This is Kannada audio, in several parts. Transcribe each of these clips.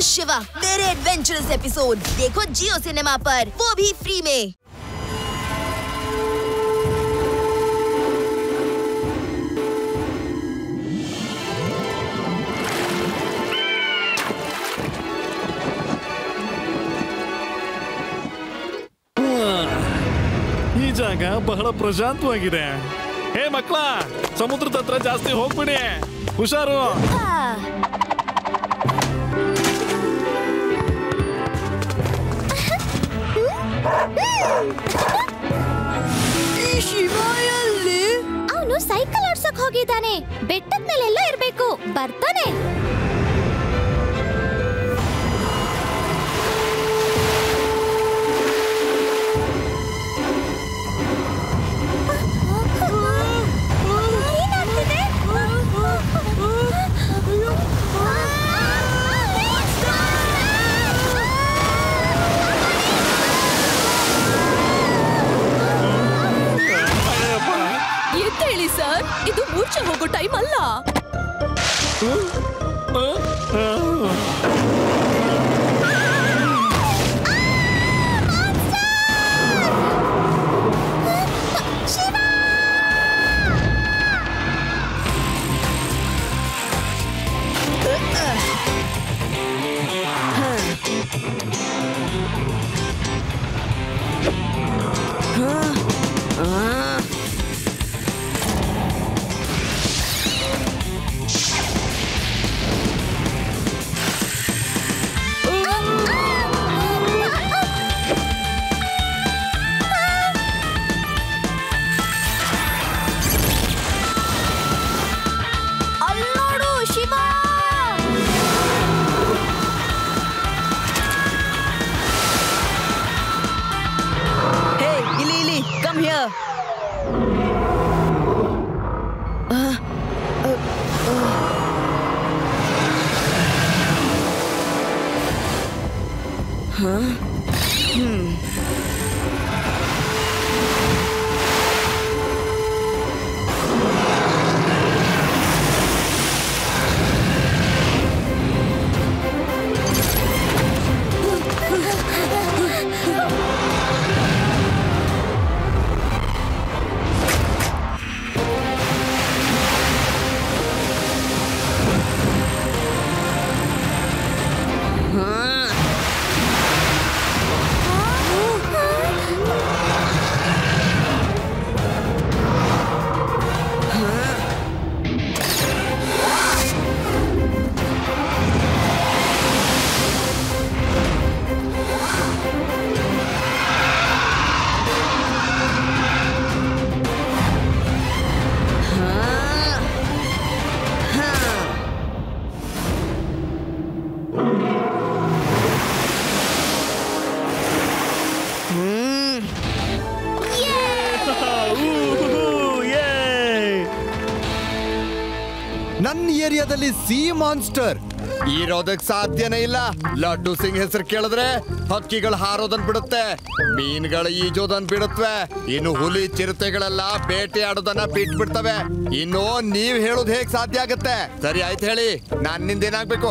शिवा मेरे एडवेंचरस एपिसोड देखो जियो सिनेमा पर, वो भी फ्री में। ಈ ಜಾಗ ಬಹಳ ಪ್ರಶಾಂತವಾಗಿದೆ. ಹೇ ಮಕ್ಕಳ, ಸಮುದ್ರದ ಹತ್ರ ಜಾಸ್ತಿ ಹೋಗ್ಬಿಡಿ, ಹುಷಾರು. ಅವನು ಸೈಕಲ್ ಆಡ್ಸಕ್ ಹೋಗಿದ್ದಾನೆ. ಬೆಟ್ಟದ ಮೇಲೆಲ್ಲ ಇರ್ಬೇಕು, ಬರ್ತಾನೆ. ಎದ್ದೇಳಿ ಸರ್, ಇದು ಮೂರ್ಛೆ ಹೋಗೋ ಟೈಮ್ ಅಲ್ಲ. ನನ್ನ ಏರಿಯಾದಲ್ಲಿ ಸಿ ಮಾನ್ಸ್ಟರ್ ಇರೋದಕ್ ಸಾಧ್ಯನೇ ಇಲ್ಲ. ಲಡ್ಡು ಸಿಂಗ್ ಹೆಸರು ಕೇಳಿದ್ರೆ ಹಕ್ಕಿಗಳು ಹಾರೋದನ್ ಬಿಡುತ್ತೆ, ಮೀನುಗಳು ಈಜೋದನ್ ಬಿಡುತ್ತವೆ, ಇನ್ನು ಹುಲಿ ಚಿರತೆಗಳೆಲ್ಲ ಬೇಟೆ ಆಡೋದನ್ನ ಬಿಟ್ಬಿಡ್ತವೆ. ಇನ್ನು ನೀವ್ ಹೇಳೋದು ಹೇಗ್ ಸಾಧ್ಯ ಆಗತ್ತೆ? ಸರಿ ಆಯ್ತು ಹೇಳಿ, ನನ್ನಿಂದ ಏನಾಗ್ಬೇಕು?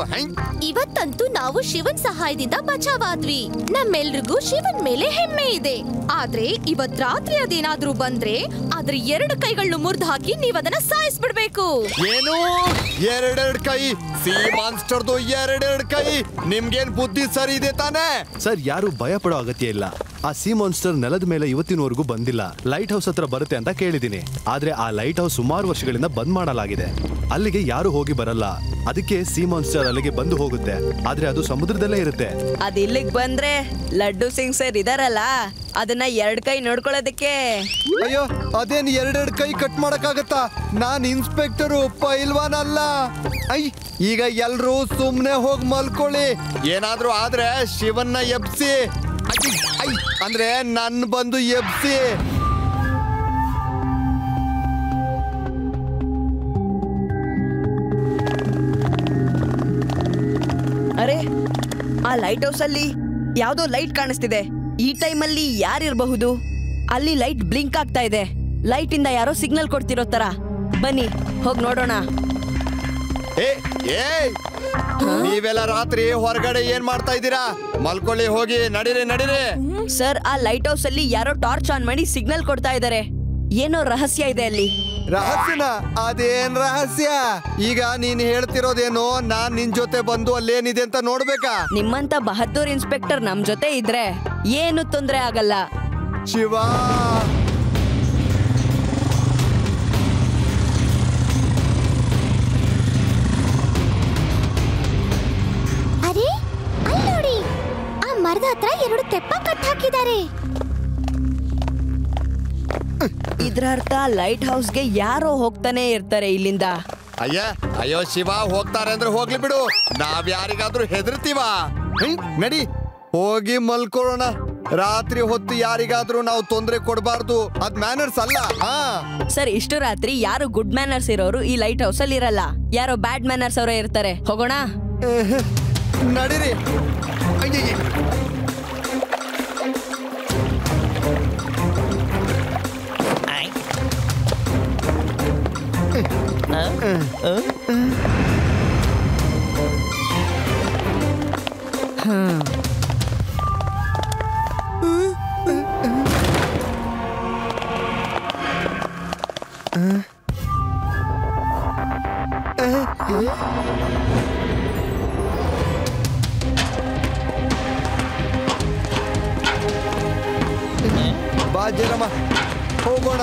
ಇವತ್ತಂತೂ ನಾವು ಶಿವನ್ ಸಹಾಯದಿಂದ ಬಚಾವಾದ್ವಿ. ನಮ್ಮೆಲ್ರಿಗೂ ಶಿವನ್ ಮೇಲೆ ಹೆಮ್ಮೆ ಇದೆ. ಆದ್ರೆ ಇವತ್ ರಾತ್ರಿ ಅದೇನಾದ್ರೂ ಬಂದ್ರೆ ಅದ್ರ 2 ಕೈಗಳನ್ನು ಮುರಿದು ಹಾಕಿ ನೀವ್ ಅದನ್ನ ಸಾಯಿಸ್ಬಿಡ್ಬೇಕು. ಏನು 2 ಕೈ? ಸಿ ಮಾನ್ಸ್ಟರ್ದು 2 ಕೈ? ನಿಮ್ಗೇನ್ ಬುದ್ಧಿ ಸರಿ ಇದೆ ತಾನೇ? ಸರ್, ಯಾರು ಭಯ ಪಡೋ ಅಗತ್ಯ ಇಲ್ಲ. ಆ ಸಿ ಮಾನ್ಸ್ಟರ್ ನೆಲದ ಮೇಲೆ ಇವತ್ತಿನವರೆಗೂ ಬಂದಿಲ್ಲ. ಲೈಟ್ ಹೌಸ್ ಹತ್ರ ಬರುತ್ತೆ ಅಂತ ಕೇಳಿದೀನಿ. ಆದ್ರೆ ಆ ಲೈಟ್ ಹೌಸ್ ಸುಮಾರು ವರ್ಷಗಳಿಂದ ಬಂದ್ ಮಾಡಲಾಗಿದೆ. ಅಲ್ಲಿಗೆ ಯಾರು ಹೋಗಿ ಬರಲ್ಲ. ಅದಕ್ಕೆ ಸಿ ಮಾನ್ಸ್ಟರ್ ಅಲ್ಲಿಗೆ ಬಂದು ಹೋಗುತ್ತೆ. ಆದ್ರೆ ಅದು ಸಮುದ್ರದಲ್ಲೇ ಇರುತ್ತೆ. ಅದ್ ಇಲ್ಲಿಗೆ ಬಂದ್ರೆ ಲಡ್ಡು ಸಿಂಗ್ ಸರ್ ಇದಾರಲ್ಲ, ಅದನ್ನ 2 ಕೈ ನೋಡ್ಕೊಳ್ಳೋದಕ್ಕೆ. ಅಯ್ಯೋ, ಅದೇನ್ 2 ಕೈ ಕಟ್ ಮಾಡಕ್ಕಾಗತ್ತಾ? ನಾನ್ ಇನ್ಸ್ಪೆಕ್ಟರು, ಪೈಲ್ವಾನ್ ಅಲ್ಲ. ಈಗ ಎಲ್ರು ಸುಮ್ನೆ ಹೋಗಿ ಮಲ್ಕೊಳ್ಳಿ. ಏನಾದ್ರೂ ಆದ್ರೆ ಶಿವನ್ನ ಎಬ್ಸಿ, ಅಂದ್ರೆ ನನ್ ಬಂದು ಎಬ್ಸಿ. ಅರೆ, ಆ ಲೈಟ್ ಹೌಸ್ ಅಲ್ಲಿ ಯಾವ್ದೋ ಲೈಟ್ ಕಾಣಿಸ್ತಿದೆ. ಈ ಟೈಮಲ್ಲಿ ಯಾರಿರಬಹುದು? ಅಲ್ಲಿ ಲೈಟ್ ಬ್ಲಿಂಕ್ ಆಗ್ತಾ ಇದೆ. ಲೈಟ್ ಇಂದ ಯಾರೋ ಸಿಗ್ನಲ್ ಕೊಡ್ತಿರೋ ತರ. ಬನ್ನಿ ಹೋಗಿ ನೋಡೋಣ. ನೀವೆಲ್ಲ ರಾತ್ರಿ ಹೊರಗಡೆ ಏನ್ ಮಾಡ್ತಾ ಇದ್ದೀರಾ? ಮಲ್ಕೊಳ್ಳಿ, ಹೋಗಿ, ನಡೀರಿ ನಡೀರಿ. ಸರ್, ಆ ಲೈಟ್ ಹೌಸ್ ಅಲ್ಲಿ ಯಾರೋ ಟಾರ್ಚ್ ಆನ್ ಮಾಡಿ ಸಿಗ್ನಲ್ ಕೊಡ್ತಾ ಇದ್ದಾರೆ. ಏನೋ ರಹಸ್ಯ ಇದೆ ಅಲ್ಲಿ. ರಹಸ್ಯನ? ಅದೇನ್ ರಹಸ್ಯ? ಈಗ ನೀನ್ ಹೇಳ್ತಿರೋದೇನು? ನಾನ್ ನಿನ್ ಜೊತೆ ಬಂದು ಅಲ್ಲೇನಿದೆ ಅಂತ ನೋಡ್ಬೇಕಾ? ನಿಮ್ಮಂತ ಬಹದ್ದೂರ್ ಇನ್ಸ್ಪೆಕ್ಟರ್ ನಮ್ ಜೊತೆ ಇದ್ರೆ ಏನು ತೊಂದ್ರೆ ಆಗಲ್ಲ. ಶಿವ, ಅರೆ ಅಲ್ಲಿ ನೋಡಿ, ಆ ಮರದ ಹತ್ರ 2 ತೆಪ್ಪ ಕಟ್ ಹಾಕಿದ್ದಾರೆ. ಇದ್ರ ಅರ್ಥ ಲೈಟ್ ಹೌಸ್ಗೆ ಯಾರೋ ಹೋಗ್ತಾನೆ ಇರ್ತಾರೆ ಇಲ್ಲಿಂದ. ಅಯ್ಯೋ ಶಿವ, ಹೋಗ್ತಾರೆ ಅಂದ್ರೆ ಹೋಗ್ಲಿ ಬಿಡು, ನಾವ್ ಯಾರಿಗಾದ್ರೂ ಹೆದರ್ತೀವ? ನಡಿ, ಹೋಗಿ ಮಲ್ಕೊಳ್ಳೋಣ. ರಾತ್ರಿ ಹೊತ್ತು ಯಾರಿಗಾದ್ರೂ ನಾವು ತೊಂದರೆ ಕೊಡಬಾರ್ದು, ಅದ್ ಮ್ಯಾನರ್ಸ್ ಅಲ್ಲ. ಸರ್, ಇಷ್ಟು ರಾತ್ರಿ ಯಾರು ಗುಡ್ ಮ್ಯಾನರ್ಸ್ ಇರೋರು ಈ ಲೈಟ್ ಹೌಸ್ ಅಲ್ಲಿ ಇರಲ್ಲ. ಯಾರೋ ಬ್ಯಾಡ್ ಮ್ಯಾನರ್ಸ್ ಅವರೇ ಇರ್ತಾರೆ. ಹೋಗೋಣ, ನಡೀರಿ. ಬಾ ಜಯರಾಮ, ಹೋಗೋಣ.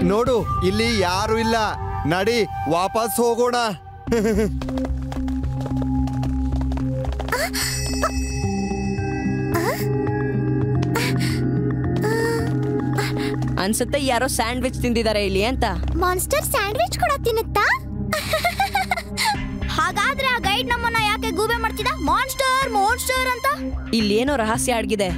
ನೋಡು, ಇಲ್ಲಿ ಯಾರು ಇಲ್ಲ. ನಡಿ, ವಾಪಸ್ ಹೋಗೋಣ. ಅನ್ಸುತ್ತೆ ಯಾರೋ ಸ್ಯಾಂಡ್ವಿಚ್ ತಿಂದಿದ್ದಾರೆ ಇಲ್ಲಿ ಅಂತ. ಮಾನ್ಸ್ಟರ್ ಸ್ಯಾಂಡ್ವಿಚ್ ಕೂಡ ತಿನ್ನುತ್ತಾ? ಹಾಗಾದ್ರೆ ಆ ಗೈಡ್ ನಮ್ಮನ್ನ ಯಾಕೆ ಗೂಬೆ ಮಾಡ್ತಿದ್ದ? ಮಾನ್ಸ್ಟರ್ ಮಾನ್ಸ್ಟರ್ ಅಂತ. ಇಲ್ಲಿ ಏನೋ ರಹಸ್ಯ ಅಡಗಿದೆ.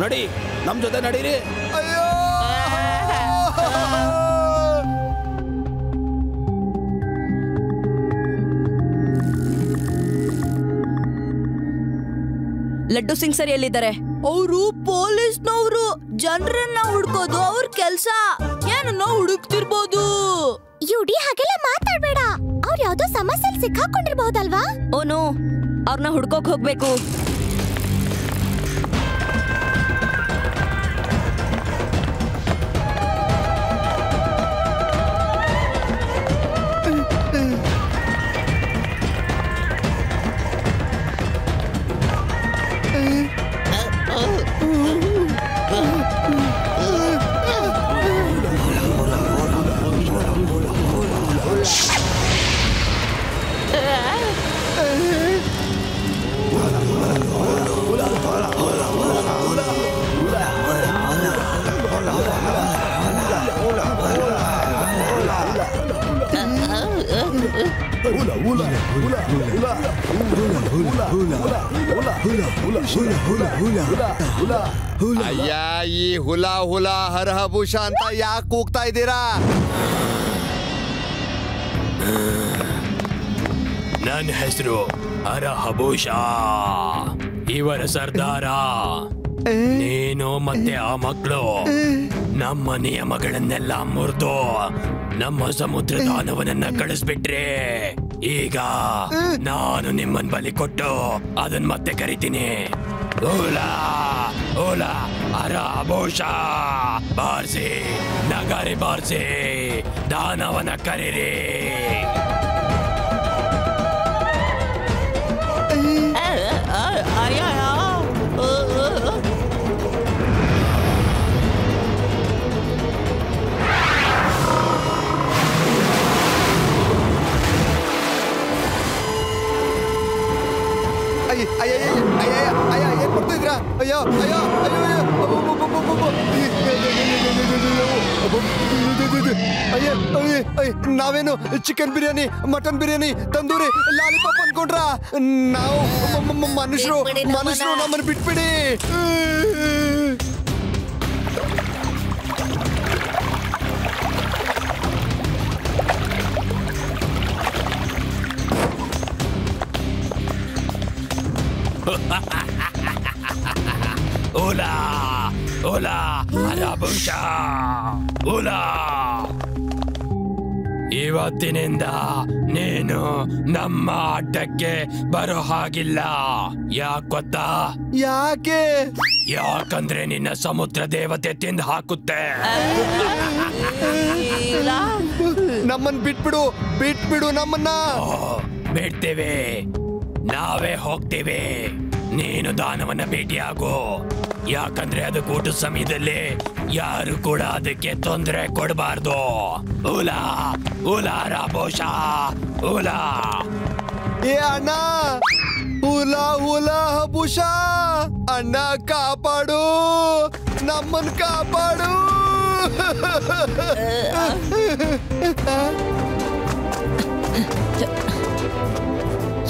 ನಡಿ ನಮ್ ಜೊತೆ ನಡೀರಿ. ಅಯ್ಯೋ ಲಡ್ಡು ಸಿಂಗ್ ಸರ್ ಎಲ್ಲಿದ್ದಾರೆ? ಅವರು ಪೊಲೀಸ್ನವರು. ಜನರನ್ನ ಹುಡ್ಕೋದು ಅವ್ರ ಕೆಲ್ಸ. ಏನನ್ನ ಹುಡುಕ್ತಿರ್ಬೋದು. ಯುಡಿ ಹಾಗೆಲ್ಲ ಮಾತಾಡ್ಬೇಡ. ಅವ್ರು ಯಾವ್ದೋ ಸಮಸ್ಯೆಯಲ್ಲಿ ಸಿಕ್ಕಾಕೊಂಡಿರ್ಬಹುದಲ್ವಾ? ಓನು ಅವ್ರನ್ನ ಹುಡ್ಕೋಕ್ ಹೋಗ್ಬೇಕು. ಅಯ್ಯ, ಈ ಹುಲಾ ಹುಲಾ ಹರಹಭೂಷ ಅಂತ ಯಾಕೆ ಕೂಗ್ತಾ ಇದ್ದೀರಾ? ನನ್ನ ಹೆಸರು ಹರಹಭೂಷ, ಇವರ ಸರ್ದಾರ. ನೀನು ಮತ್ತೆ ಆ ಮಕ್ಕಳು ನಮ್ಮ ನಿಯಮಗಳನ್ನೆಲ್ಲ ಮುರಿದು ನಮ್ಮ ಸಮುದ್ರ ದಾನವನನ್ನ ಕಳಿಸ್ಬಿಟ್ರೆ ಈಗ ನಾನು ನಿಮ್ಮನ್ ಬಲಿ ಕೊಟ್ಟು ಅದನ್ನ ಮತ್ತೆ ಕರಿತೀನಿ. ಓಲಾ ಓಲಾ ಹರಹಭೂಷ, ಬಾರ್ಸಿ ನಗಾರಿ ಬಾರ್ಸಿ ದಾನವನ ಕರೀರಿ. ಏನ್ ಮಾಡ್ತಾ ಇದ್ರಾ? ಅಯ್ಯೋ ಅಯ್ಯೋ ಅಯ್ಯೋ, ನಾವೇನು chicken biryani, mutton biryani, tandoori, lollipop ಅನ್ಕೊಂಡ್ರ? ನಾವು ಮನುಷ್ಯರು ನಮ್ಮನ್ನು ಬಿಟ್ಬಿಡಿ. ಓಲಾ ಓಲಾ ಹರಹಭೂಷ, ಓಲಾ, ಇವತ್ತಿನಿಂದ ನೀನು ನಮ್ಮ ಅಡ್ಡಕ್ಕೆ ಬರೋ ಹಾಗಿಲ್ಲ. ಯಾಕೆ ಗೊತ್ತಾ? ಯಾಕೆ? ಯಾಕಂದ್ರೆ ನಿನ್ನ ಸಮುದ್ರ ದೇವತೆ ತಿಂದು ಹಾಕುತ್ತೆ. ನಮ್ಮನ್ ಬಿಟ್ಬಿಡು ನಮ್ಮನ್ನ. ಬಿಡ್ತೇವೆ, ನಾವೇ ಹೋಗ್ತೇವೆ. ನೀನು ದಾನವನ್ನ ಭೇಟಿಯಾಗು. ಯಾಕಂದ್ರೆ ಅದು ಊಟ ಸಮಯದಲ್ಲಿ ಯಾರು ಕೂಡ ಅದಕ್ಕೆ ತೊಂದರೆ ಕೊಡಬಾರ್ದು. ಓಲಾ ಓಲಾ ಹರಹಭೂಷ, ಓಲಾ. ಏ ಅಣ್ಣ, ಹುಲಾ ಹುಲಾ ಹಭೂಷ ಅಣ್ಣ, ಕಾಪಾಡು, ನಮ್ಮನ್ ಕಾಪಾಡು.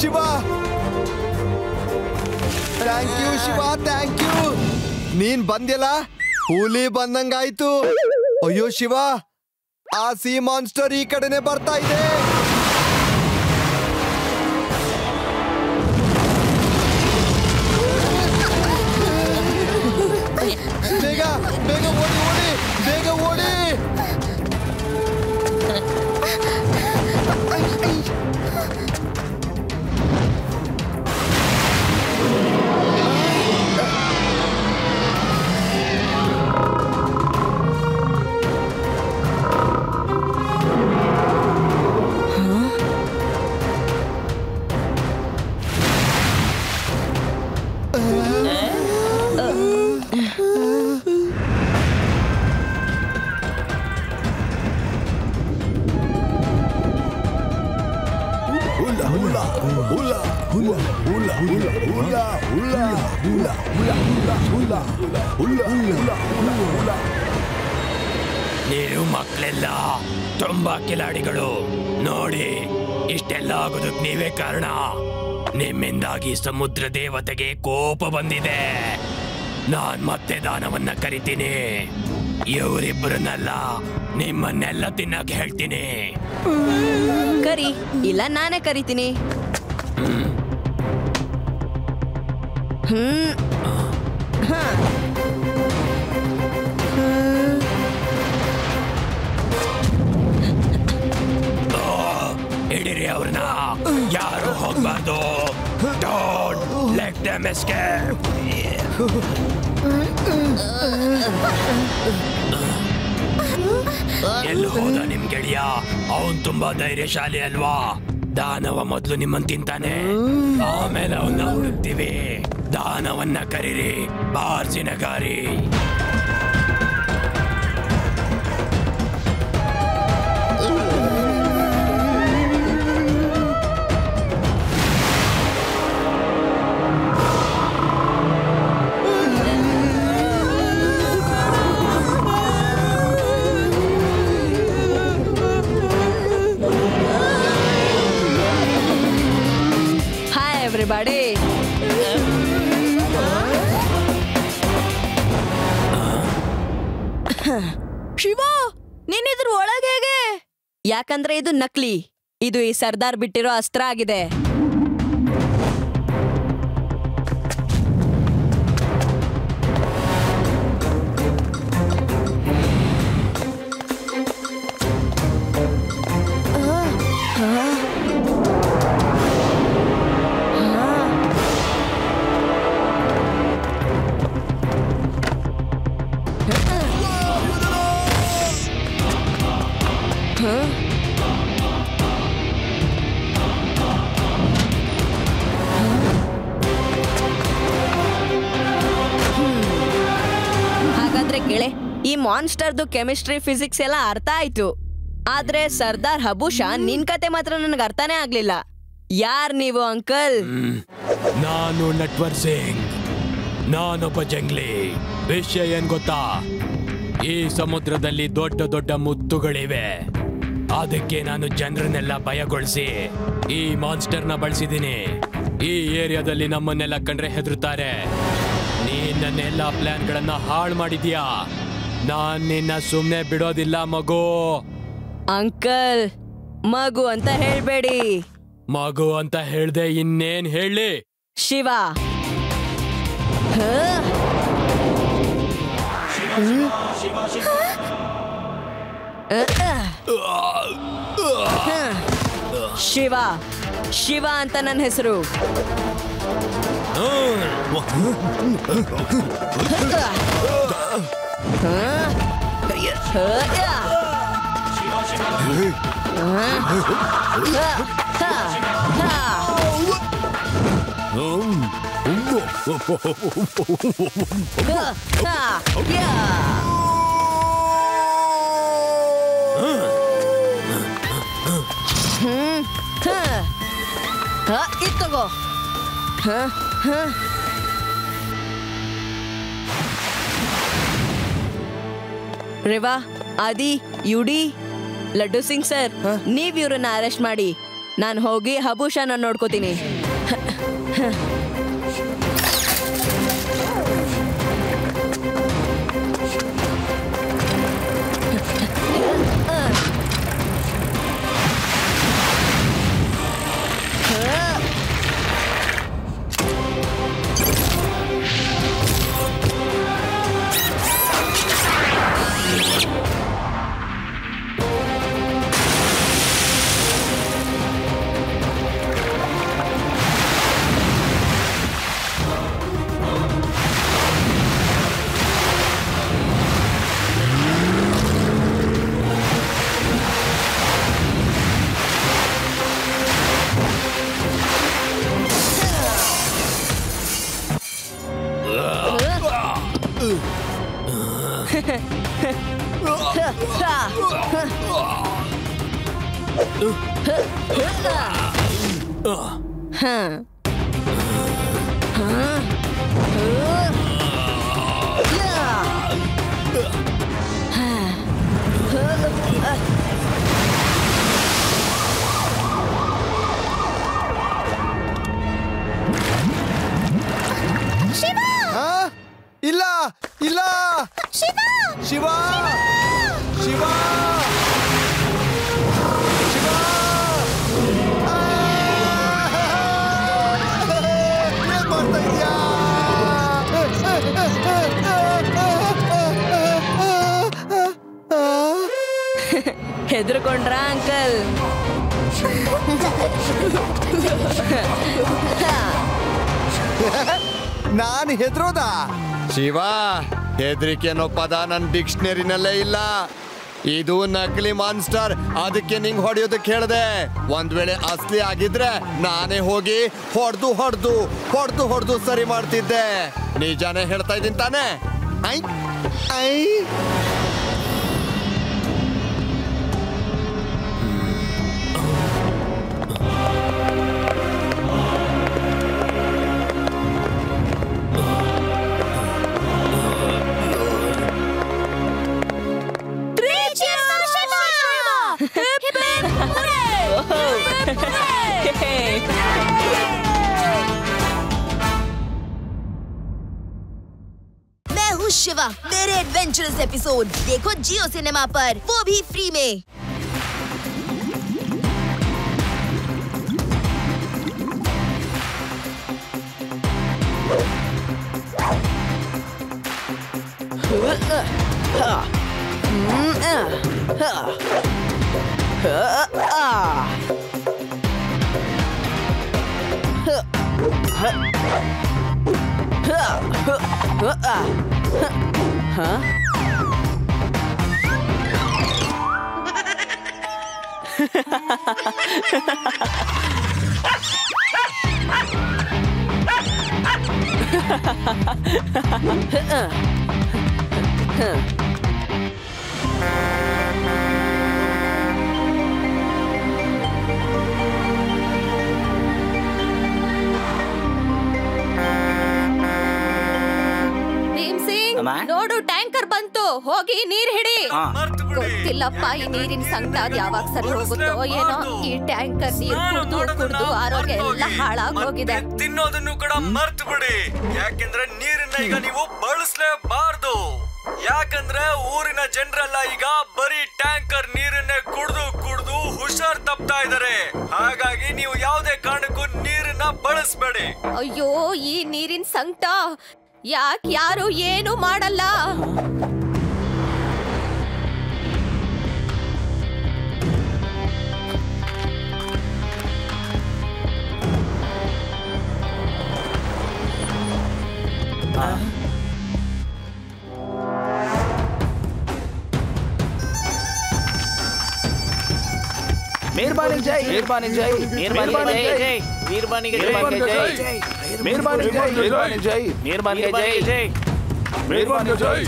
Shiva, thank you Shiva, thank you. ನೀನ್ ಬಂದ್ಯಲ್ಲ, ಹುಲಿ ಬಂದಂಗಾಯ್ತು. ಅಯ್ಯೋ ಶಿವ, ಆ ಸಿ ಮಾನ್ಸ್ಟರ್ ಈ ಕಡೆನೆ ಬರ್ತಾ ಇದೆ. ಬೇಗ ಬೇಗ ಓಡಿ, ಬೇಗ ಓಡಿ. ನೀವು ಮಕ್ಕಳೆಲ್ಲ ತುಂಬಾ ಕಿಲಾಡಿಗಳು. ನೋಡಿ, ಇಷ್ಟೆಲ್ಲ ಆಗೋದಕ್ಕೆ ನೀವೇ ಕಾರಣ. ನಿಮ್ಮಿಂದಾಗಿ ಸಮುದ್ರ ದೇವತೆಗೆ ಕೋಪ ಬಂದಿದೆ. ನಾನ್ ಮತ್ತೆ ದಾನವನ್ನ ಕರಿತೀನಿ. ಇವರಿಬ್ಬರನ್ನೆಲ್ಲ ನಿಮ್ಮನ್ನೆಲ್ಲ ತಿನ್ನಕ್ ಹೇಳ್ತೀನಿ. ಕರಿ, ಇಲ್ಲ ನಾನೇ ಕರಿತೀನಿ. ಹಿಡಿರಿ ಅವ್ರನ್ನ, ಯಾರು ಹೋಗ್ಬಾರ್ದು. Don't let them escape. ಎಲ್ಲೂ ಹೋದ ನಿಮ್ ಗೆಳೆಯ? ಅವನ್ ತುಂಬಾ ಧೈರ್ಯಶಾಲಿ ಅಲ್ವಾ? ದಾನವ ಮೊದ್ಲು ನಿಮ್ಮನ್ ತಿಂತಾನೆ, ಆಮೇಲೆ ಅವನ್ನ ಹುಡುಕ್ತಿವಿ. ದಾನವನ್ನ ಕರೀರಿ, ಬಾರ್ಸಿನಗಾರಿ. everybody. ಶಿವ, ನೀನಿದ್ರ ಒಳಗೆ ಹೇಗೆ? ಯಾಕಂದ್ರೆ ಇದು ನಕಲಿ. ಇದು ಈ ಸರ್ದಾರ್ ಬಿಟ್ಟಿರೋ ಅಸ್ತ್ರ ಆಗಿದೆ. ಹಾಗಾದ್ರೆ ಕೇಳೆ, ಈ ಮಾನ್ಸ್ಟರ್ದು ಕೆಮಿಸ್ಟ್ರಿ ಫಿಸಿಕ್ಸ್ ಎಲ್ಲ ಅರ್ಥ ಆಯ್ತು. ಆದ್ರೆ ಸರ್ದಾರ್ ಹಬೂಷಾ, ನಿನ್ ಕತೆ ಮಾತ್ರ ನನಗೆ ಅರ್ಥನೇ ಆಗ್ಲಿಲ್ಲ. ಯಾರ್ ನೀವು ಅಂಕಲ್? ನಾನು ನಟ್ವರ್ ಸಿಂಗ್, ನಾನೊಬ್ಬ ಜಂಗ್ಲಿ. ವಿಷಯ ಏನ್ ಗೊತ್ತಾ? ಈ ಸಮುದ್ರದಲ್ಲಿ ದೊಡ್ಡ ದೊಡ್ಡ ಮುತ್ತುಗಳಿವೆ. ಅದಕ್ಕೆ ನಾನು ಜನರನ್ನೆಲ್ಲ ಭಯಗೊಳಿಸಿ ಈ ಮಾನ್ಸ್ಟರ್ನ ಬಳಸಿದ್ದೀನಿ. ಈ ಏರಿಯಾದಲ್ಲಿ ನಮ್ಮನ್ನೆಲ್ಲ ಕಂಡ್ರೆ ಹೆದರುತ್ತಾರೆ. ನೀನ್ ನನ್ನ ಎಲ್ಲ ಪ್ಲಾನ್ಗಳನ್ನ ಹಾಳು ಮಾಡಿದ್ಯಾ. ನಾನ್ ನಿನ್ನ ಸುಮ್ನೆ ಬಿಡೋದಿಲ್ಲ ಮಗು. ಅಂಕಲ್, ಮಗು ಅಂತ ಹೇಳ್ಬೇಡಿ. ಮಗು ಅಂತ ಹೇಳ್ದೆ ಇನ್ನೇನ್ ಹೇಳಿ? ಶಿವ, ಶಿವ ಶಿವ ಅಂತ ನನ್ನ ಹೆಸರು. ಇತ್ತಗೋ. ರೇವಾ, ಆದಿ, ಯುಡಿ, ಲಡ್ಡು ಸಿಂಗ್ ಸರ್, ನೀವ್ ಇವ್ರನ್ನ ಅರೆಸ್ಟ್ ಮಾಡಿ. ನಾನು ಹೋಗಿ ಹಬೂಷಾನ ನೋಡ್ಕೋತೀನಿ. ಇಲ್ಲ ಹೆದರ್ಕೊಂಡ್ರ ಅಂಕಲ್? ನಾನು ಹೆದ್ರೋದ? ಶಿವ, ಹೆದರಿಕೆ ಅನ್ನೋ ಪದ ನನ್ನ ಡಿಕ್ಷನರಿನಲ್ಲೇ ಇಲ್ಲ. ಇದು ನಕಲಿ ಮಾನ್ಸ್ಟರ್, ಅದಕ್ಕೆ ನಿಂಗ್ ಹೊಡೆಯೋದಕ್ಕೆ ಹೇಳ್ದೆ. ಒಂದ್ ವೇಳೆ ಅಸ್ಲಿ ಆಗಿದ್ರೆ ನಾನೇ ಹೋಗಿ ಹೊಡೆದು ಸರಿ ಮಾಡ್ತಿದ್ದೆ. ನಿಜಾನೇ ಹೇಳ್ತಾ ಇದ್ದೀನಿ ತಾನೆ? ಐ ಐ मैं हूँ शिवा। मेरे एडवेंचरस एपिसोड देखो जियो सिनेमा पर, वो भी फ्री में। ನೋಡು, ಟ್ಯಾಂಕರ್ ಬಂತು, ಹೋಗಿ ನೀರ್ ಹಿಡಿ. ಗೊತ್ತಿಲ್ಲಪ್ಪ ಈ ನೀರಿನ ಸಂಕಟ ಅದ್ ಯಾವಾಗ ಸರಿ ಹೋಗುತ್ತೋ ಏನೋ. ಈ ಟ್ಯಾಂಕರ್ ನೀರ್ ಕುಡ್ದು ಆರೋಗ್ಯ ಎಲ್ಲ ಹಾಳಾಗ್ ಹೋಗಿದೆ. ತಿನ್ನೋದನ್ನು ಕೂಡ ಮರ್ತು ಬಿಡಿ, ಯಾಕೆಂದ್ರೆ ನೀರನ್ನ ಈಗ ನೀವು ಬಳಸಲೇಬಾರ್ದು. ಯಾಕಂದ್ರೆ ಊರಿನ ಜನರೆಲ್ಲ ಈಗ ಬರೀ ಟ್ಯಾಂಕರ್ ನೀರನ್ನೇ ಕುಡ್ದು ಹುಷಾರ್ ತಪ್ತಾ ಇದಾರೆ. ಹಾಗಾಗಿ ನೀವು ಯಾವುದೇ ಕಾರಣಕ್ಕೂ ನೀರನ್ನ ಬಳಸಬೇಡಿ. ಅಯ್ಯೋ, ಈ ನೀರಿನ ಸಂಕಟ ಯಾರು ಏನು ಮಾಡಲ್ಲ. मेहरबानी जय, मेहरबानी जय, मेहरबानी जय, मेहरबानी जय, मेहरबानी जय, मेहरबानी जय, मेहरबानी जय, मेहरबानी जय.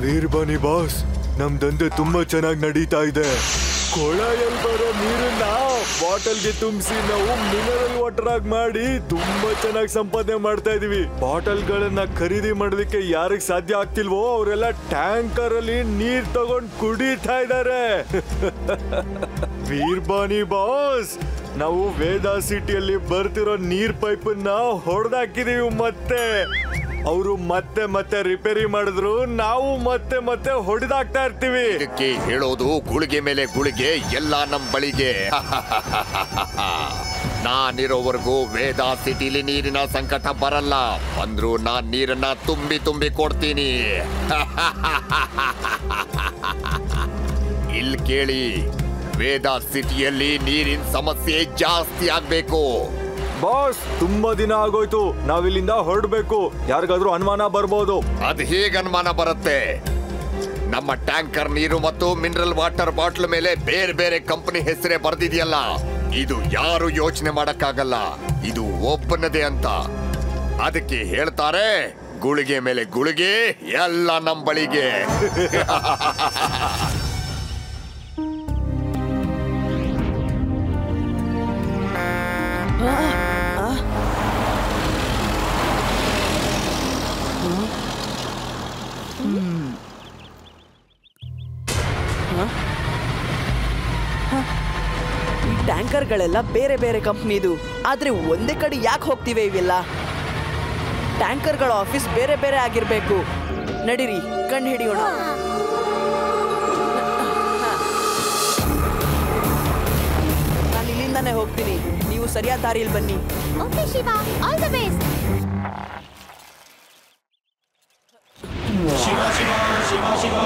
वीरबानी ಬಾಸ್, ನಮ್ ದಂಧೆ ತುಂಬಾ ಚೆನ್ನಾಗಿ ನಡೀತಾ ಇದೆ. ಕೊಳಯಲ್ಲಿ ಬರೋ ನೀರನ್ನ ಬಾಟಲ್ಗೆ ತುಂಬಿಸಿ ನಾವು ಮಿನರಲ್ ವಾಟರ್ ಆಗಿ ಮಾಡಿ ತುಂಬಾ ಚೆನ್ನಾಗಿ ಸಂಪಾದನೆ ಮಾಡ್ತಾ ಇದೀವಿ. ಬಾಟಲ್ಗಳನ್ನ ಖರೀದಿ ಮಾಡೋದಕ್ಕೆ ಯಾರಿಗೆ ಸಾಧ್ಯ ಆಗ್ತಿಲ್ವೋ ಅವರೆಲ್ಲ ಟ್ಯಾಂಕರ್ ಅಲ್ಲಿ ನೀರ್ ತಗೊಂಡ್ ಕುಡಿತಾ ಇದ್ದಾರೆ. ವೀರ್ಬಾನಿ ಬಾಸ್, ನಾವು ವೇದಾ ಸಿಟಿಯಲ್ಲಿ ಬರ್ತಿರೋ ನೀರ್ ಪೈಪನ್ನ ಹೊಡೆದಾಕಿದೀವಿ. ಮತ್ತೆ ಅವರು ಮತ್ತೆ ರಿಪೇರಿ ಮಾಡಿದ್ರು, ನಾವು ಮತ್ತೆ ಹೊಡೆದಾಕ್ತಾ ಇರ್ತೀವಿ. ಇದಕ್ಕೆ ಹೇಳೋದು ಗುಳಿಗೆ ಮೇಲೆ ಗುಳಿಗೆ ಎಲ್ಲ ನಮ್ ಬಳಿಗೆ. ನಾನಿರೋವರೆಗೂ ವೇದಾ ಸಿಟಿಲಿ ನೀರಿನ ಸಂಕಟ ಬರಲ್ಲ. ಅಂದ್ರೂ ನಾನ್ ನೀರನ್ನ ತುಂಬಿ ಕೊಡ್ತೀನಿ. ಇಲ್ಲಿ ಕೇಳಿ, ವೇದಾ ಸಿಟಿಯಲ್ಲಿ ನೀರಿನ ಸಮಸ್ಯೆ ಜಾಸ್ತಿ ಆಗ್ಬೇಕು. ಬಾಸ್, ತುಂಬಾ ದಿನ ಆಗೋಯ್ತು, ನಾವಿಲ್ಲಿಂದ ಹೊರಡ್ಬೇಕು. ಯಾರಿಗಾದ್ರೂ ಅನುಮಾನ ಬರ್ಬೋದು. ಅದ್ ಹೇಗ್ ಅನುಮಾನ ಬರುತ್ತೆ? ನಮ್ಮ ಟ್ಯಾಂಕರ್ ನೀರು ಮತ್ತು ಮಿನರಲ್ ವಾಟರ್ ಬಾಟ್ಲ್ ಮೇಲೆ ಬೇರೆ ಬೇರೆ ಕಂಪನಿ ಹೆಸರೇ ಬರ್ದಿದೆಯಲ್ಲ. ಇದು ಯಾರು ಯೋಚನೆ ಮಾಡಕ್ಕಾಗಲ್ಲ, ಇದು ಒಬ್ಬನದೇ ಅಂತ. ಅದಕ್ಕೆ ಹೇಳ್ತಾರೆ, ಗುಳಿಗೆ ಮೇಲೆ ಗುಳಿಗೆ ಎಲ್ಲ ನಮ್ ಬಳಿಗೆ. ಈ ಟ್ಯಾಂಕರ್ಗಳೆಲ್ಲ ಬೇರೆ ಬೇರೆ ಕಂಪ್ನಿದು, ಆದ್ರೆ ಒಂದೇ ಕಡೆ ಯಾಕೆ ಹೋಗ್ತಿವೆ ಇವೆಲ್ಲ? ಟ್ಯಾಂಕರ್ಗಳ ಆಫೀಸ್ ಬೇರೆ ಬೇರೆ ಆಗಿರ್ಬೇಕು. ನಡೀರಿ, ಕಂಡು ಹಿಡಿಯೋಣ. ನಾನು ಇಲ್ಲಿಂದಾನೆ ಹೋಗ್ತೀನಿ, ನೀವು ಸರಿಯಾದ ದಾರಿಯಲ್ಲಿ ಬನ್ನಿ. Okay Shiva, all the best. Shiva Shiva Shiva Shiva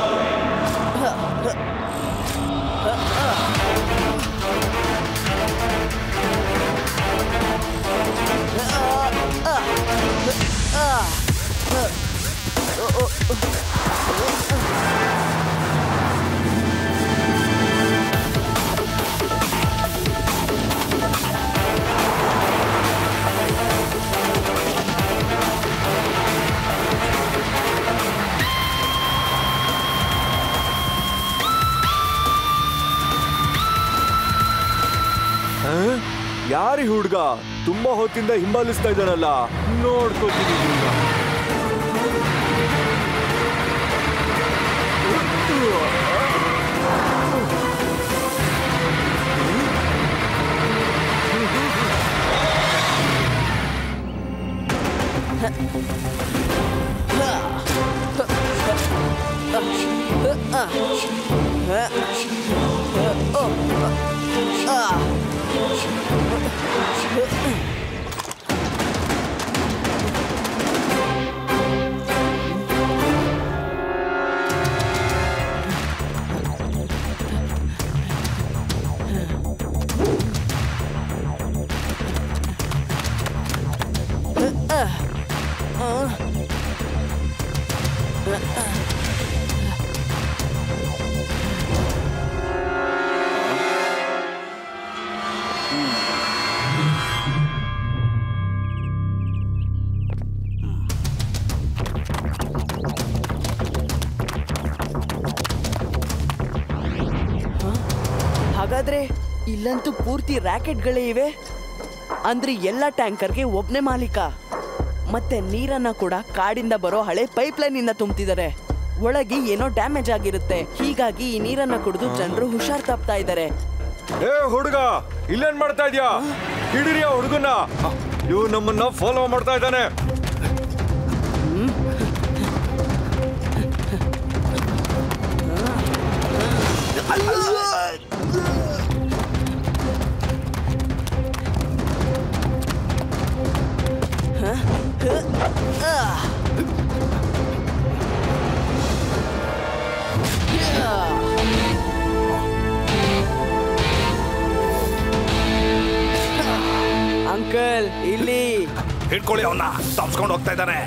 ಯಾರಿ ಹುಡ್ಗ ತುಂಬಾ ಹೊತ್ತಿಂದ ಹಿಂಬಾಲಿಸ್ತಾ ಇದ್ದಾನಲ್ಲ, ನೋಡ್ಕೋತೀನಿ ಹುಡ್ಗ. ಹಾಗಾದ್ರೆ ಇಲ್ಲಂತೂ ಪೂರ್ತಿ ರ್ಯಾಕೆಟ್ಗಳೇ ಇವೆ. ಅಂದ್ರೆ ಎಲ್ಲ ಟ್ಯಾಂಕರ್ಗೆ ಒಬ್ನೇ ಮಾಲೀಕ. ಮತ್ತೆ ನೀರನ್ನ ಕೂಡ ಕಾಡಿಂದ ಬರೋ ಹಳೆ ಪೈಪ್ಲೈನ್ ಇಂದ ತುಂಬ್ತಿದ್ದಾರೆ. ಒಳಗೆ ಏನೋ ಡ್ಯಾಮೇಜ್ ಆಗಿರುತ್ತೆ. ಹೀಗಾಗಿ ಈ ನೀರನ್ನ ಕುಡಿದು ಜನರು ಹುಷಾರ್ ತಪ್ತಾ ಇದ್ದಾರೆ. ಏ ಹುಡುಗ, ಇಲ್ಲೇನ್ ಮಾಡ್ತಾ ಇದ್ಯಾ? ಹಿಡಿರಿಯ ಹುಡುಗನ್ನ, ಇವ್ ನಮ್ಮನ್ನ ಫಾಲೋ ಮಾಡ್ತಾ ಇದ್ದಾನೆ. ಅಂಕಲ್ ಇಲ್ಲಿ ಹಿಡ್ಕೊಳ್ಳಿ, ಅವನ್ನ ತಪ್ಸ್ಕೊಂಡು ಹೋಗ್ತಾ ಇದ್ದಾನೆ.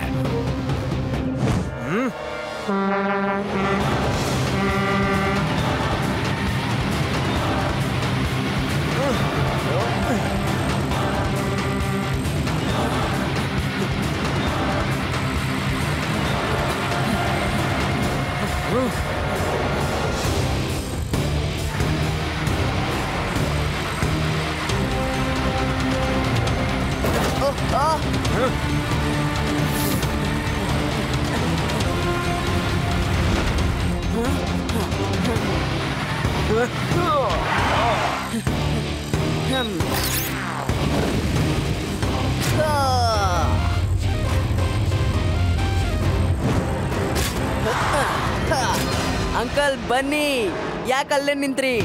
ಅಂಕಲ್ ಬನ್ನಿ, ಯಾಕಲ್ಲೇ ನಿಂತ್ರಿ?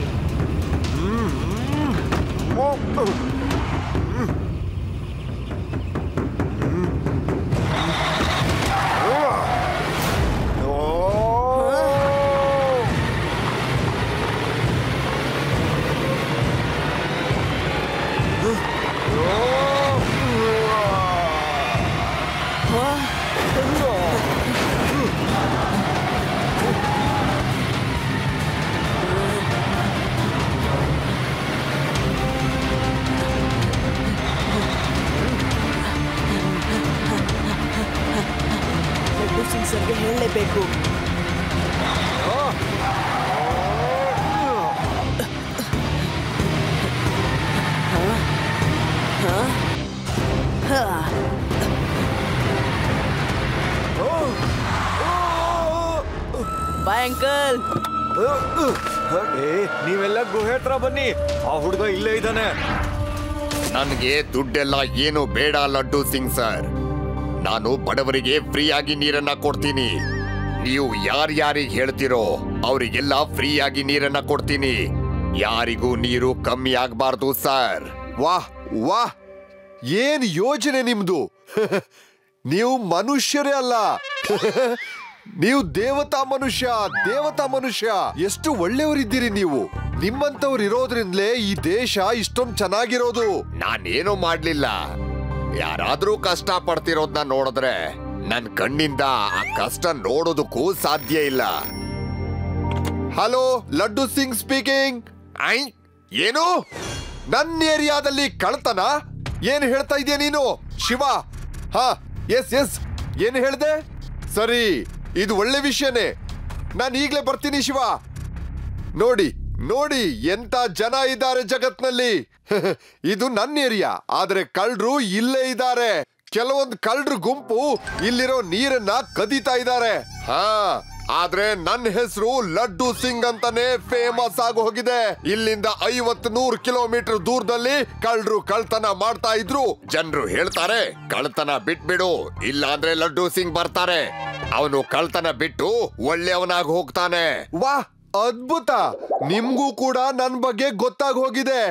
ಸರ್ಗೆ ಹೇಳಲೇಬೇಕು. Bye uncle. ನೀವೆಲ್ಲ ಗುಹೆ ಹತ್ರ ಬನ್ನಿ, ಆ ಹುಡುಗ ಇಲ್ಲೇ ಇದ್ದಾನೆ. ನನಗೆ ದುಡ್ಡೆಲ್ಲ ಏನು ಬೇಡ ಲಡ್ಡು ಸಿಂಗ್ ಸರ್. ನಾನು ಬಡವರಿಗೆ ಫ್ರೀ ಆಗಿ ನೀರನ್ನ ಕೊಡ್ತೀನಿ. ನೀವು ಯಾರ್ಯಾರಿಗೆ ಹೇಳ್ತಿರೋ ಅವರಿಗೆಲ್ಲ ಫ್ರೀ ಆಗಿ ನೀರನ್ನ ಕೊಡ್ತೀನಿ. ಯಾರಿಗೂ ನೀರು ಕಮ್ಮಿ ಆಗ್ಬಾರ್ದು ಸರ್. ವಾಹ್ ವಾಹ್, ಏನ್ ಯೋಜನೆ ನಿಮ್ದು! ನೀವು ಮನುಷ್ಯರೇ ಅಲ್ಲ, ನೀವು ದೇವತಾ ಮನುಷ್ಯ, ದೇವತಾ ಮನುಷ್ಯ. ಎಷ್ಟು ಒಳ್ಳೆಯವರಿದ್ದೀರಿ ನೀವು. ನಿಮ್ಮಂತವ್ರು ಇರೋದ್ರಿಂದಲೇ ಈ ದೇಶ ಇಷ್ಟೊಂದು ಚೆನ್ನಾಗಿರೋದು. ನಾನೇನು ಮಾಡ್ಲಿಲ್ಲ. ಯಾರಾದ್ರೂ ಕಷ್ಟ ಪಡ್ತಿರೋದ್ನ ನೋಡಿದ್ರೆ ನನ್ ಕಣ್ಣಿಂದ ಆ ಕಷ್ಟ ನೋಡೋದಕ್ಕೂ ಸಾಧ್ಯ ಇಲ್ಲ. Hello, laddu Singh speaking. ಏನು? ನನ್ನ ಏರಿಯಾದಲ್ಲಿ ಕಳ್ತನ? ಏನ್ ಹೇಳ್ತಾ ಇದೀಯ ನೀನು ಶಿವ? ಹಾ, ಎಸ್ ಎಸ್, ಏನ್ ಹೇಳ್ದೆ? ಸರಿ, ಇದು ಒಳ್ಳೆ ವಿಷಯನೇ. ನಾನು ಈಗ್ಲೇ ಬರ್ತೀನಿ ಶಿವ. ನೋಡಿ, ನೋಡಿ ಎಂತ ಜನ ಇದ್ದಾರೆ ಜಗತ್ನಲ್ಲಿ. ಇದು ನನ್ನ ಏರಿಯಾ, ಆದ್ರೆ ಕಳ್ಳರು ಇಲ್ಲೇ ಇದ್ದಾರೆ. ಕೆಲವೊಂದು ಕಳ್ಳರ ಗುಂಪು ಇಲ್ಲಿರೋ ನೀರನ್ನ ಕದೀತಾ ಇದ್ದಾರೆ. ಆದ್ರೆ ನನ್ನ ಹೆಸರು ಲಡ್ಡು ಸಿಂಗ್ ಅಂತಾನೆ ಫೇಮಸ್ ಆಗಿ ಹೋಗಿದೆ. ಇಲ್ಲಿಂದ 50-100 ಕಿಲೋಮೀಟರ್ ದೂರದಲ್ಲಿ ಕಳ್ಳರು ಕಳ್ತನ ಮಾಡ್ತಾ ಇದ್ರು. ಜನರು ಹೇಳ್ತಾರೆ ಕಳ್ತನ ಬಿಟ್ಬಿಡು, ಇಲ್ಲ ಅಂದ್ರೆ ಲಡ್ಡು ಸಿಂಗ್ ಬರ್ತಾರೆ. ಅವನು ಕಳ್ತನ ಬಿಟ್ಟು ಒಳ್ಳೆಯವನಾಗಿ ಹೋಗ್ತಾನೆ. ವಾ, ಅದ್ಭುತ! ನಿಮ್ಗೂ ಕೂಡ ನನ್ ಬಗ್ಗೆ ಗೊತ್ತಾಗಿ ಹೋಗಿದೆ.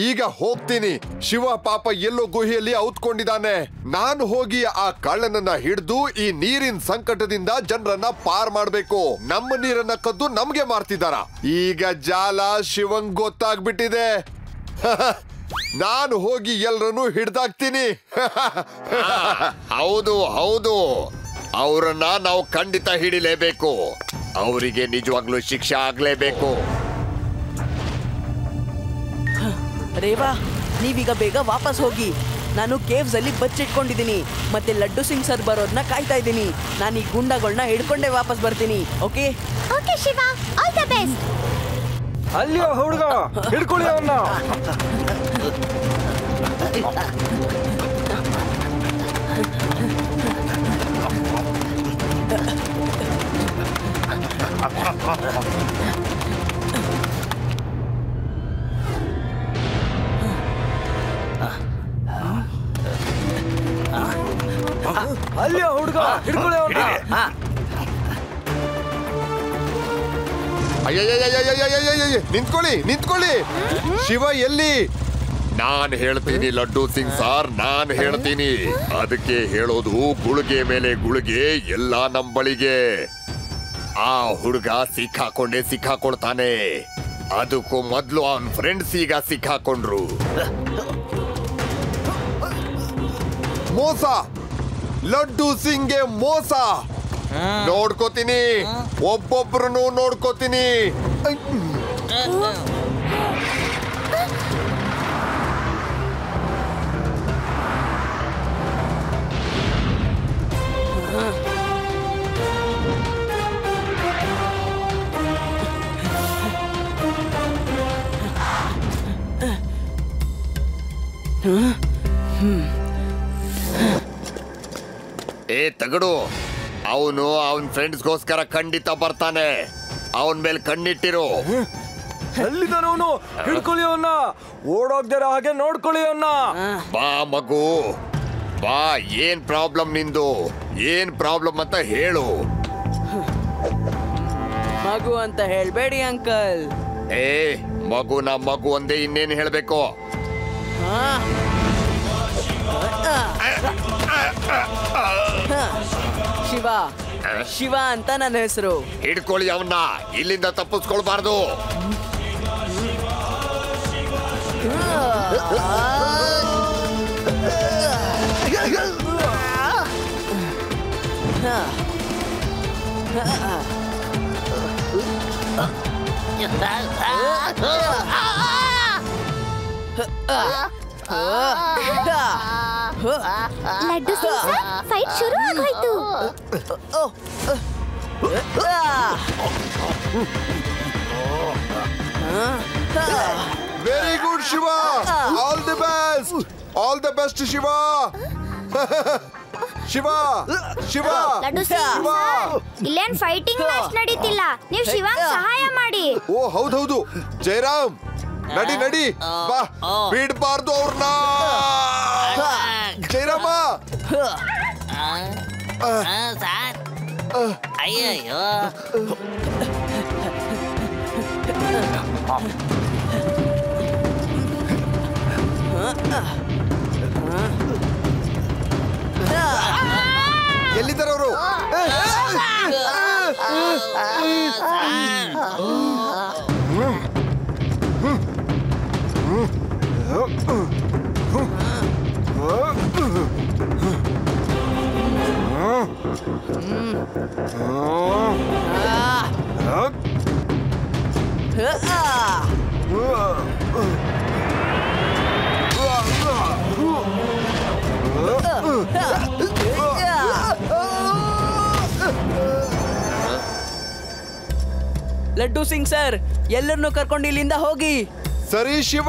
ಈಗ ಹೋಗ್ತೀನಿ. ಶಿವ ಪಾಪ ಎಲ್ಲೋ ಗುಹೆಯಲ್ಲಿ ಔತ್ಕೊಂಡಿದ್ದಾನೆ. ನಾನು ಹೋಗಿ ಆ ಕಳ್ಳನನ್ನ ಹಿಡಿದು ಈ ನೀರಿನ ಸಂಕಟದಿಂದ ಜನರನ್ನ ಪಾರ್ ಮಾಡ್ಬೇಕು. ನಮ್ಮ ನೀರನ್ನ ಕದ್ದು ನಮ್ಗೆ ಮಾರ್ತಿದಾರ. ಈಗ ಜಾಲ ಶಿವಂಗ್ ಗೊತ್ತಾಗ್ಬಿಟ್ಟಿದೆ. ನಾನು ಹೋಗಿ ಎಲ್ಲರನ್ನು ಹಿಡ್ದಾಕ್ತೀನಿ. ಹೌದು ಹೌದು, ಅವರನ್ನ ನಾವು ಖಂಡಿತ ಹಿಡಿಲೇಬೇಕು. ಅವರಿಗೆ ನಿಜವಾಗ್ಲೂ ಶಿಕ್ಷೆ ಆಗ್ಲೇಬೇಕು. ರೇವಾ, ನೀವೀಗ ಬೇಗ ವಾಪಸ್ ಹೋಗಿ. ನಾನು ಕೇವ್ಸ್ ಅಲ್ಲಿ ಬಚ್ಚಿಟ್ಕೊಂಡಿದ್ದೀನಿ. ಮತ್ತೆ ಲಡ್ಡು ಸಿಂಗ್ ಸರ್ ಬರೋದನ್ನ ಕಾಯ್ತಾ ಇದ್ದೀನಿ. ನಾನು ಈ ಗುಂಡಗಳನ್ನ ಹಿಡ್ಕೊಂಡೇ ವಾಪಸ್ ಬರ್ತೀನಿ. Okay okay Shiva, all the best. ಅಲ್ಲಿಯೋ ಹುಡುಗ, ಹಿಡ್ಕೊಳ್ಳಿ ಅವನ್ನ. ಅಲ್ಲಿಯೋ ಹುಡುಗ, ಹಿಡ್ಕೊಳ್ಳಿ ಅವನ್ನ. ನಿಂತ್ಕೊಳ್ಳಿ ನಿಂತ್ಕೊಳ್ಳಿ. ಶಿವ ಎಲ್ಲಿ? ನಾನ್ ಹೇಳ್ತೀನಿ ಲಡ್ಡು ಸಿಂಗ್ ಸಾರ್, ನಾನ್ ಹೇಳ್ತೀನಿ. ಅದಕ್ಕೆ ಹೇಳೋದು ಗುಳಿಗೆ ಮೇಲೆ ಗುಳಿಗೆ ಎಲ್ಲ ನಂಬಳಿಗೆ. ಆ ಹುಡುಗ ಸಿಕ್ಕಾಕೊಳ್ತಾನೆ. ಅದಕ್ಕೂ ಮೊದ್ಲು ಅವನ್ ಫ್ರೆಂಡ್ಸ್ ಈಗ ಸಿಕ್ಕಾಕೊಂಡ್ರು. ಮೋಸ, ಲಡ್ಡು ಸಿಂಗ್ಗೆ ಮೋಸ. ನೋಡ್ಕೋತೀನಿ, ಒಬ್ಬೊಬ್ರು ನೋಡ್ಕೋತೀನಿ. ಏ ತಗಡು, ಅವನು ಅವನ್ ಫ್ರೆಂಡ್ಸ್ಗೋಸ್ಕರ ಖಂಡಿತ ಬರ್ತಾನೆ. ಅವನ್ ಮೇಲೆ ಕಣ್ಣಿಟ್ಟಿರು. ಎಲ್ಲಿದ್ದಾನವನು? ಹಿಡ್ಕೊಳ್ಳಿ ಅವನ್ನ. ಓಡೋಗ್ದಿರ ಹಾಗೆ ನೋಡ್ಕೊಳ್ಳಿ ಅವನ್ನ. ಬಾ ಮಗು ಬಾ. ಏನ್ ಪ್ರಾಬ್ಲಮ್ ನಿಂದು? ಏನ್ ಪ್ರಾಬ್ಲಮ್ ಅಂತ ಹೇಳು. ಮಗು ಅಂತ ಹೇಳ್ಬೇಡಿ ಅಂಕಲ್. ಏ ಮಗುನ ಮಗು ಒಂದೇ, ಇನ್ನೇನು ಹೇಳ್ಬೇಕು? ಶಿವ, ಶಿವ ಅಂತ ನನ್ನ ಹೆಸರು. ಹಿಡ್ಕೊಳ್ಳಿ ಅವನ್ನ, ಇಲ್ಲಿಂದ ತಪ್ಪಿಸ್ಕೊಳ್ಬಾರ್ದು. ಲಡ್ಡು ಸಿಂಗ್ ಸರ್, ಫೈಟ್ ಶುರು ಆಗೋಯ್ತು. Very good Shiva, all the best, all the best Shiva. Shiva Shiva laddu Singh sir, ಇಲ್ಲೇನ್ ಫೈಟಿಂಗ್ ಮ್ಯಾಚ್ ನಡೀತಿಲ್ಲ. ನೀವು ಶಿವಂಗ್ ಸಹಾಯ ಮಾಡಿ. ಓ ಹೌದೌದು, ಜಯರಾಮ್ ನಡಿ ನಡಿ ಬಾ, ಬಿಡ್ಬಾರ್ದು ಅವ್ರನ್ನ. ಜಯರಾಮ, ಅಯ್ಯಯ್ಯೋ, ಎಲ್ಲಿದ್ದಾರೆ ಅವರು? ಲಡ್ಡು ಸಿಂಗ್ ಸರ್, ಎಲ್ಲರನ್ನು ಕರ್ಕೊಂಡು ಇಲ್ಲಿಂದ ಹೋಗಿ. ಸರಿ ಶಿವ.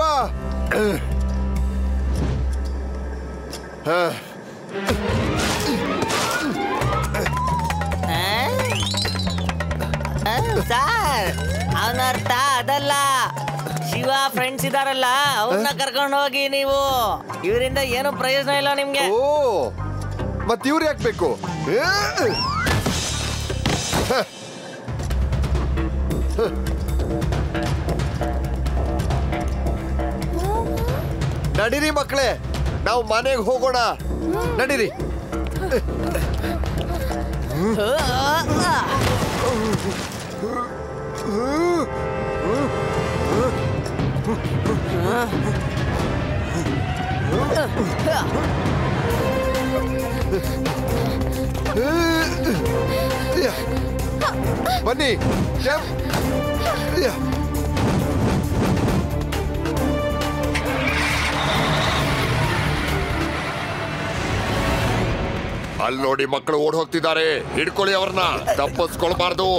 ಸರ್, ಅವನ ಅರ್ಥ ಅದಲ್ಲ. ಶಿವ ಫ್ರೆಂಡ್ಸ್ ಇದಾರಲ್ಲ, ಅವ್ರನ್ನ ಕರ್ಕೊಂಡು ಹೋಗಿ ನೀವು. ಇವರಿಂದ ಏನು ಪ್ರಯೋಜನ ಇಲ್ಲ ನಿಮ್ಗೆ. ಓ, ಮತ್ ಇವ್ರು ಯಾಕೆ ಬೇಕು? ನಡೀರಿ ಮಕ್ಕಳೇ, ನಾವು ಮನೆಗೆ ಹೋಗೋಣ. ನಡೀರಿ. ಬನ್ನಿ. ಅಲ್ಲಿ ನೋಡಿ, ಮಕ್ಕಳು ಓಡ್ ಹೋಗ್ತಿದ್ದಾರೆ. ಹಿಡ್ಕೊಳ್ಳಿ ಅವ್ರನ್ನ, ತಪ್ಪಿಸ್ಕೊಳ್ಬಾರ್ದು.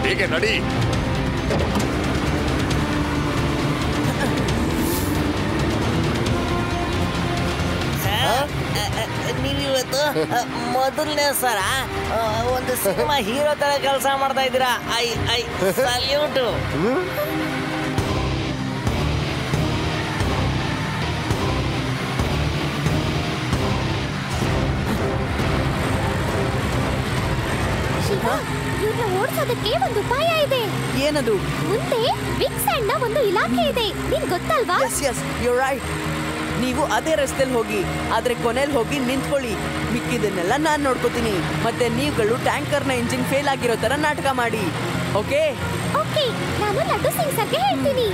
ಹೀಗೆ ನಡಿ. ನೀವಿವತ್ತು ಮೊದಲನೇ ಸರ ಒಂದು ಸಿನಿಮಾ ಹೀರೋ ತರ ಕೆಲಸ ಮಾಡ್ತಾ ಇದ್ದೀರಾ. I salute. ಇವ್ರನ್ನ ಓಡಿಸೋದಕ್ಕೆ ಒಂದು ಉಪಾಯ ಇದೆ. ಏನದು? ಮುಂದೆ ಬಿಗ್ ಸ್ಯಾಂಡ್ ನ ಒಂದು ಇಲಾಖೆ ಇದೆ, ನಿನ್ ಗೊತ್ತಲ್ವಾ? Yes you right. ನೀವು ಅದೇ ರಸ್ತೆಯಲ್ಲಿ ಹೋಗಿ, ಆದ್ರೆ ಕೊನೆಯಲ್ಲಿ ಹೋಗಿ ನಿಂತ್ಕೊಳ್ಳಿ. ಮಿಕ್ಕಿದನ್ನೆಲ್ಲ ನಾನ್ ನೋಡ್ಕೋತೀನಿ. ಮತ್ತೆ ನೀವುಗಳು ಟ್ಯಾಂಕರ್ನ ಇಂಜಿನ್ ಫೇಲ್ ಆಗಿರೋ ತರ ನಾಟಕ ಮಾಡಿ. ಓಕೆ? ಓಕೆ, ನಾನು ಲಡ್ಡು ಸಿಂಗ್ ಸರ್ಗೆ ಹೇಳ್ತೀನಿ.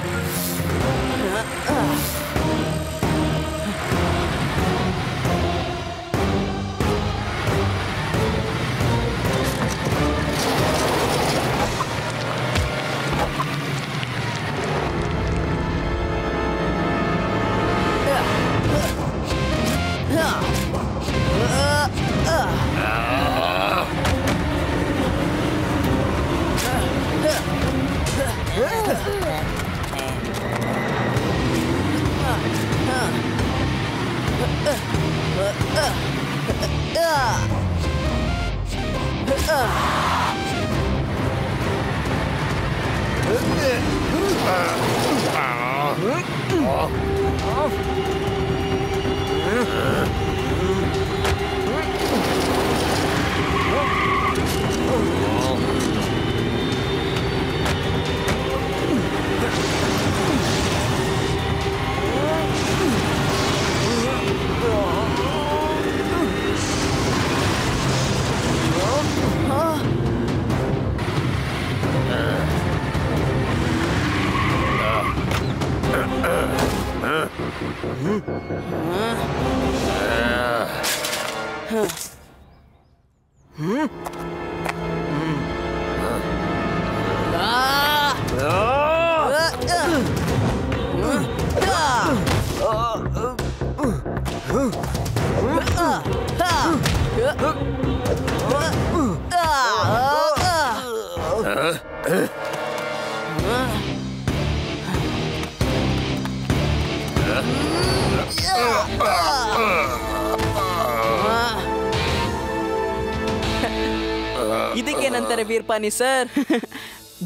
ಇದಕ್ಕೇನಂತಾರೆ ವೀರ್ಪಾನಿ ಸರ್?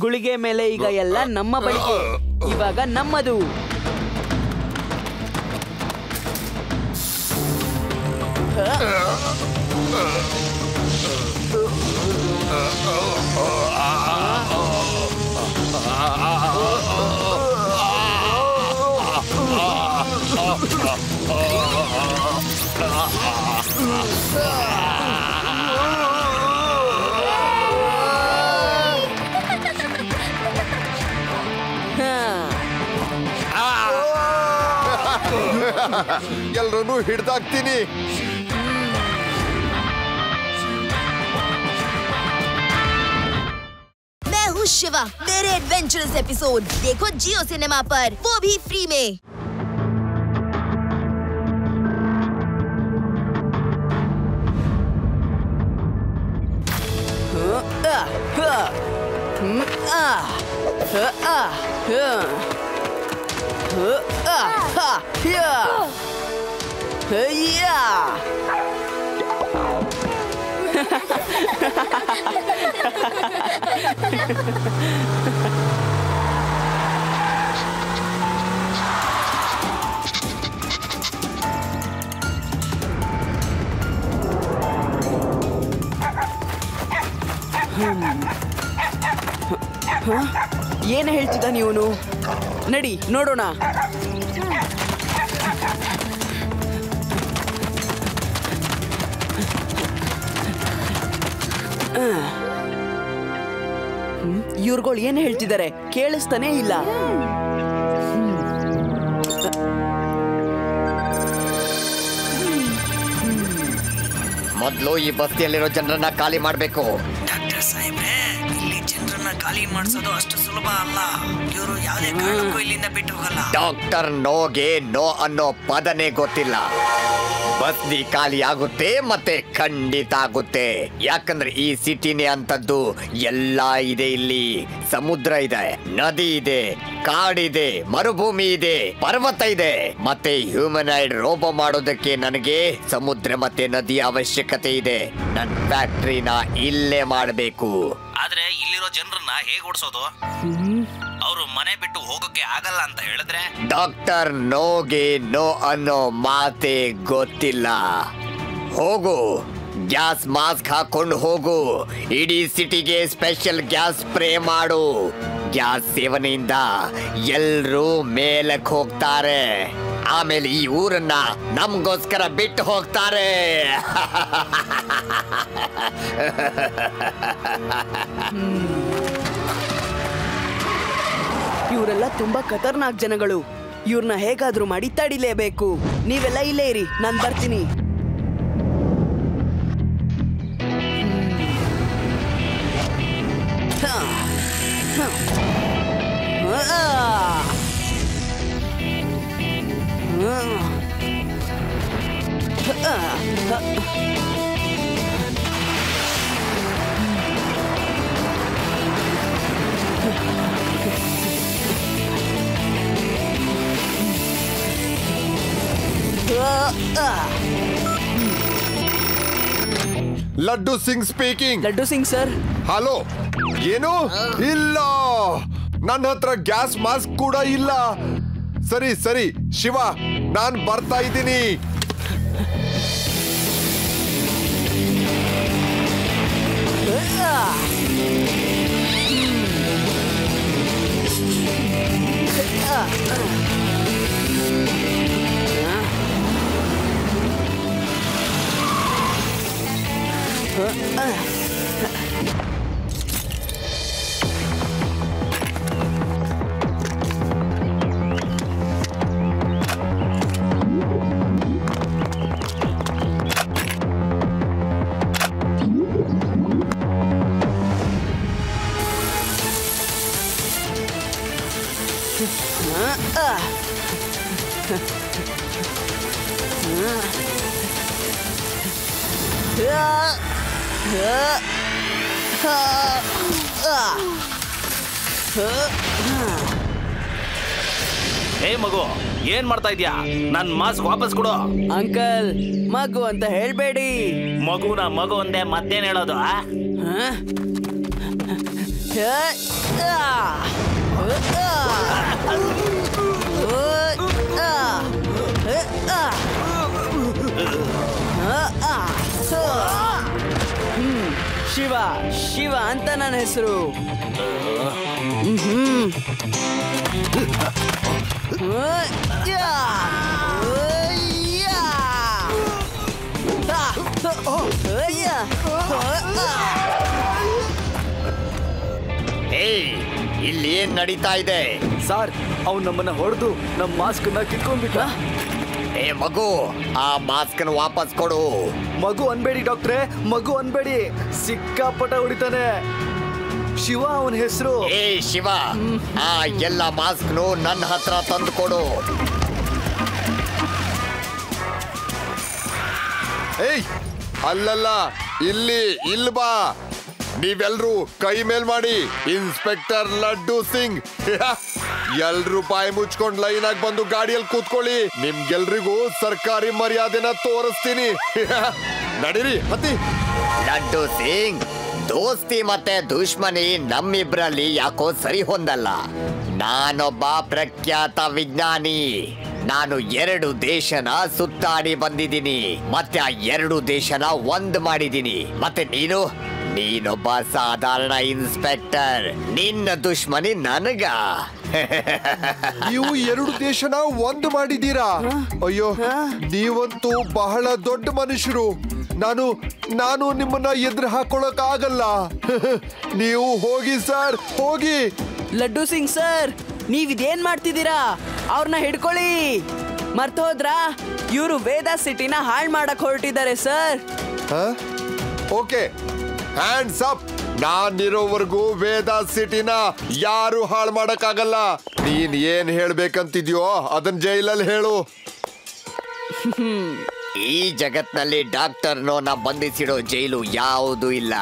ಗುಳಿಗೆ ಮೇಲೆ ಈಗ ಎಲ್ಲ ನಮ್ಮ ಬಳಿಗೆ, ಇವಾಗ ನಮ್ಮದು. ಎಲ್ರನ್ನೂ ಹಿಡ್ದಾಕ್ತೀನಿ. मैं हूँ शिवा, मेरे एडवेंचरस एपिसोड देखो जियो सिनेमा पर, वो भी फ्री में। ಏನು ಹೇಳ್ತಿದ್ದಾನೆ ಇವನು? ನಡಿ ನೋಡೋಣ. ಇವ್ರುಗಳು ಏನು ಹೇಳ್ತಿದ್ದಾರೆ ಕೇಳಿಸ್ತಾನೆ ಇಲ್ಲ. ಮೊದಲು ಈ ಬಸ್ತಿಯಲ್ಲಿರೋ ಜನರನ್ನ ಖಾಲಿ ಮಾಡಬೇಕು. ಡಾಕ್ಟರ್ ಸಾಹೇಬ್ರೆ, ಇಲ್ಲಿ ಜನರನ್ನ ಖಾಲಿ ಮಾಡಿಸೋದು ಅಷ್ಟು ಸುಲಭ ಅಲ್ಲ. ಇವರು ಯಾವುದೇ ಕಾರಣಕ್ಕೂ ಇಲ್ಲಿಂದ ಬಿಟ್ಟು ಹೋಗಲ್ಲ. ಡಾಕ್ಟರ್ ನೋಗೆ ನೋ ಅನ್ನೋ ಪದನೇ ಗೊತ್ತಿಲ್ಲ. ಬಸ್ತಿ ಖಾಲಿ ಆಗುತ್ತೆ, ಮತ್ತೆ ಖಂಡಿತ ಆಗುತ್ತೆ. ಯಾಕಂದ್ರೆ ಈ ಸಿಟಿನೇ ಅಂತದ್ದು ಎಲ್ಲ ಇದೆ. ಇಲ್ಲಿ ಸಮುದ್ರ ಇದೆ, ನದಿ ಇದೆ, ಕಾಡಿದೆ, ಮರುಭೂಮಿ ಇದೆ, ಪರ್ವತ ಇದೆ. ಮತ್ತೆ ಹ್ಯೂಮನಾಯ್ಡ್ ರೋಬೋ ಮಾಡೋದಕ್ಕೆ ನನಗೆ ಸಮುದ್ರ ಮತ್ತೆ ನದಿಯ ಅವಶ್ಯಕತೆ ಇದೆ. ನನ್ನ ಫ್ಯಾಕ್ಟ್ರಿನ ಇಲ್ಲೇ ಮಾಡಬೇಕು. ಆದ್ರೆ ಇಲ್ಲಿರೋ ಜನರನ್ನ ಹೇಗೆ ಓಡಿಸೋದು? ಅವರು ಮನೆ ಬಿಟ್ಟು ಹೋಗೋಕೆ ಆಗಲ್ಲ ಅಂತ ಹೇಳಿದ್ರೆ? ಡಾಕ್ಟರ್ ನೋಗೆ ನೋ ಅನ್ನೋ ಮಾತೆ ಗೊತ್ತಿಲ್ಲ. ಹೋಗು, ಗ್ಯಾಸ್ ಮಾಸ್ಕ್ ಹಾಕೊಂಡು ಹೋಗು. ಇಡೀ ಸಿಟಿಗೆ ಸ್ಪೆಷಲ್ ಗ್ಯಾಸ್ ಸ್ಪ್ರೇ ಮಾಡು. ಗ್ಯಾಸ್ ಸೇವನೆಯಿಂದ ಎಲ್ರೂ ಮೇಲಕ್ಕೆ ಹೋಗ್ತಾರೆ. ಆಮೇಲೆ ಈ ಊರನ್ನ ನಮ್ಗೋಸ್ಕರ ಬಿಟ್ಟು ಹೋಗ್ತಾರೆ. ಇವರೆಲ್ಲ ತುಂಬಾ ಖತರ್ನಾಕ್ ಜನಗಳು. ಇವ್ರನ್ನ ಹೇಗಾದ್ರೂ ಮಾಡಿ ತಡಿಲೇಬೇಕು. ನೀವೆಲ್ಲ ಇಲ್ಲೇ ಇರಿ, ನಾನು ಬರ್ತೀನಿ. Laddu Singh speaking. Laddu Singh sir. Hello. ಏನು ಇಲ್ಲ, ನನ್ನ ಹತ್ರ ಗ್ಯಾಸ್ ಮಾಸ್ಕ್ ಕೂಡ ಇಲ್ಲ. ಸರಿ ಸರಿ ಶಿವ, ನಾನ್ ಬರ್ತಾ ಇದ್ದೀನಿ. ಏ ಮಗು, ಏನ್ ಮಾಡ್ತಾ ಇದ್ಯಾ? ನನ್ ಮಾಸ್ಕ್ ವಾಪಸ್ ಕೊಡು. ಅಂಕಲ್, ಮಗು ಅಂತ ಹೇಳ್ಬೇಡಿ. ಮಗುನ ಮಗು ಅಂದೆ ಮತ್ತೇನ್ ಹೇಳೋದು? ಶಿವ ಶಿವ ಅಂತ ನನ್ನ ಹೆಸರು. ಇಲ್ಲಿ ಏನ್ ನಡೀತಾ ಇದೆ? ಸರ್, ಅವ್ನು ನಮ್ಮನ್ನ ಹೊಡೆದು ನಮ್ಮ ಮಾಸ್ಕ್ ನ ಕಿತ್ಕೊಂಡ್ಬಿಟ್ಟ. ಏ ಮಗು, ಆ ಮಾಸ್ಕ್ ನ ವಾಪಸ್ ಕೊಡು. ಮಗು ಅನ್ಬೇಡಿ ಡಾಕ್ಟ್ರೆ, ಮಗು ಅನ್ಬೇಡಿ. ಸಿಕ್ಕಾಪಟ ಹೊಡಿತಾನೆ. ಶಿವ ಅವನ ಹೆಸರು. ಏ ಶಿವ, ಆ ಎಲ್ಲ ಮಾಸ್ಕ್ ನನ್ನ ಹತ್ರ ತಂದು ಕೊಡು. ಏಯ್, ಅಲ್ಲಲ್ಲ, ಇಲ್ಲಿ ಬಾ. ನೀವೆಲ್ರೂ ಕೈ ಮೇಲ್ ಮಾಡಿ. ಇನ್ಸ್ಪೆಕ್ಟರ್ ಲಡ್ಡು ಸಿಂಗ್. ಎಲ್ರು ಬಾಯಿ ಮುಚ್ಕೊಂಡ್ ಲೈನ್ ಆಗಿ ಬಂದು ಗಾಡಿಯಲ್ಲಿ ಕೂತ್ಕೊಳ್ಳಿ. ನಿಮ್ಗೆಲ್ರಿಗೂ ಸರ್ಕಾರಿ ಮರ್ಯಾದೆನ ತೋರಿಸ್ತೀನಿ. ನಡೀರಿ, ಹತ್ತಿ. ಲಡ್ಡು ಸಿಂಗ್, ದೋಸ್ತಿ ಮತ್ತೆ ದುಶ್ಮನಿ ನಮ್ಮಿಬ್ರಲ್ಲಿ ಯಾಕೋ ಸರಿ ಹೊಂದಲ್ಲ. ನಾನೊಬ್ಬ ಪ್ರಖ್ಯಾತ ವಿಜ್ಞಾನಿ. ನಾನು 2 ದೇಶನ ಸುತ್ತಾಡಿ ಬಂದಿದ್ದೀನಿ. ಮತ್ತೆ ಆ 2 ದೇಶನ ಒಂದ್ ಮಾಡಿದ್ದೀನಿ. ಮತ್ತೆ ನೀನೊಬ್ಬ ಸಾಧಾರಣ ಇನ್ಸ್ಪೆಕ್ಟರ್. ನಿನ್ನ ದುಶ್ಮನಿ ನನಗ. ನೀವು 2 ದೇಶನ ಒಂದು ಮಾಡಿದ್ದೀರಾ? ಅಯ್ಯೋ, ನೀವಂತೂ ಬಹಳ ದೊಡ್ಡ ಮನುಷ್ಯರು. ನಾನು ನಿಮ್ಮನ್ನ ಎದುರು ಹಾಕೊಳ್ಳಕ್ ಆಗಲ್ಲ. ನೀವು ಹೋಗಿ ಸರ್, ಹೋಗಿ. ಲಡ್ಡು ಸಿಂಗ್ ಸರ್, ನೀವಿದೇನ್ ಮಾಡ್ತಿದ್ದೀರಾ? ಅವ್ರನ್ನ ಹಿಡ್ಕೊಳ್ಳಿ. ಮರ್ತೋದ್ರಾ? ಇವರು ವೇದ ಸಿಟಿನ ಹಾಳ್ ಮಾಡಕ್ ಹೊರಟಿದ್ದಾರೆ ಸರ್. Okay, hands up. ನಾನಿರೋವರೆಗೂ ವೇದ ಸಿಟಿನ ಯಾರು ಹಾಳು ಮಾಡಕ್ಕಾಗಲ್ಲ. ನೀನ್ ಏನ್ ಹೇಳ್ಬೇಕಂತಿದ್ಯೋ ಅದನ್ ಜೈಲಲ್ಲಿ ಹೇಳು. ಈ ಜಗತ್ನಲ್ಲಿ ಡಾಕ್ಟರ್ ನೋನ ಬಂಧಿಸಿಡೋ ಜೈಲು ಯಾವುದೂ ಇಲ್ಲ.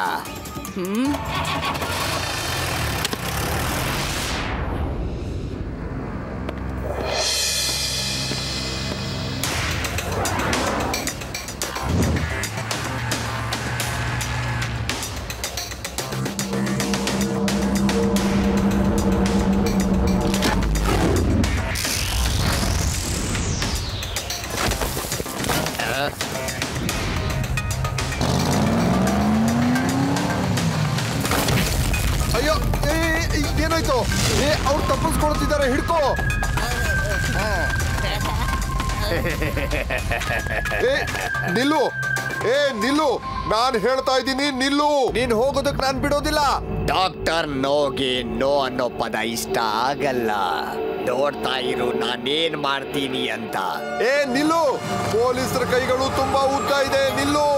ಅಯ್ಯೋ, ಏನಾಯ್ತು? ಅವ್ರು ತಪ್ಪಿಸ್ಕೊಳ್ತಿದ್ದಾರೆ, ಹಿಡ್ಕೋ. ನಿಲ್ಲು, ನಿಲ್ಲು. ನಾನ್ ಹೇಳ್ತಾ ಇದ್ದೀನಿ, ನಿಲ್ಲು. ನೀನ್ ಹೋಗೋದಕ್ ನಾನ್ ಬಿಡೋದಿಲ್ಲ. ಡಾಕ್ಟರ್ ನೋಗೆ ನೋ ಅನ್ನೋ ಪದ ಇಷ್ಟ ಆಗಲ್ಲ. ನೋಡ್ತಾ ಇರು ನಾನೇನ್ ಮಾಡ್ತೀನಿ ಅಂತ. ನಿಲ್ಲು. ಪೊಲೀಸರ ಕೈಗಳು ತುಂಬಾ ಉದ್ದ ಇದೆ. ನಿಲ್ಲು,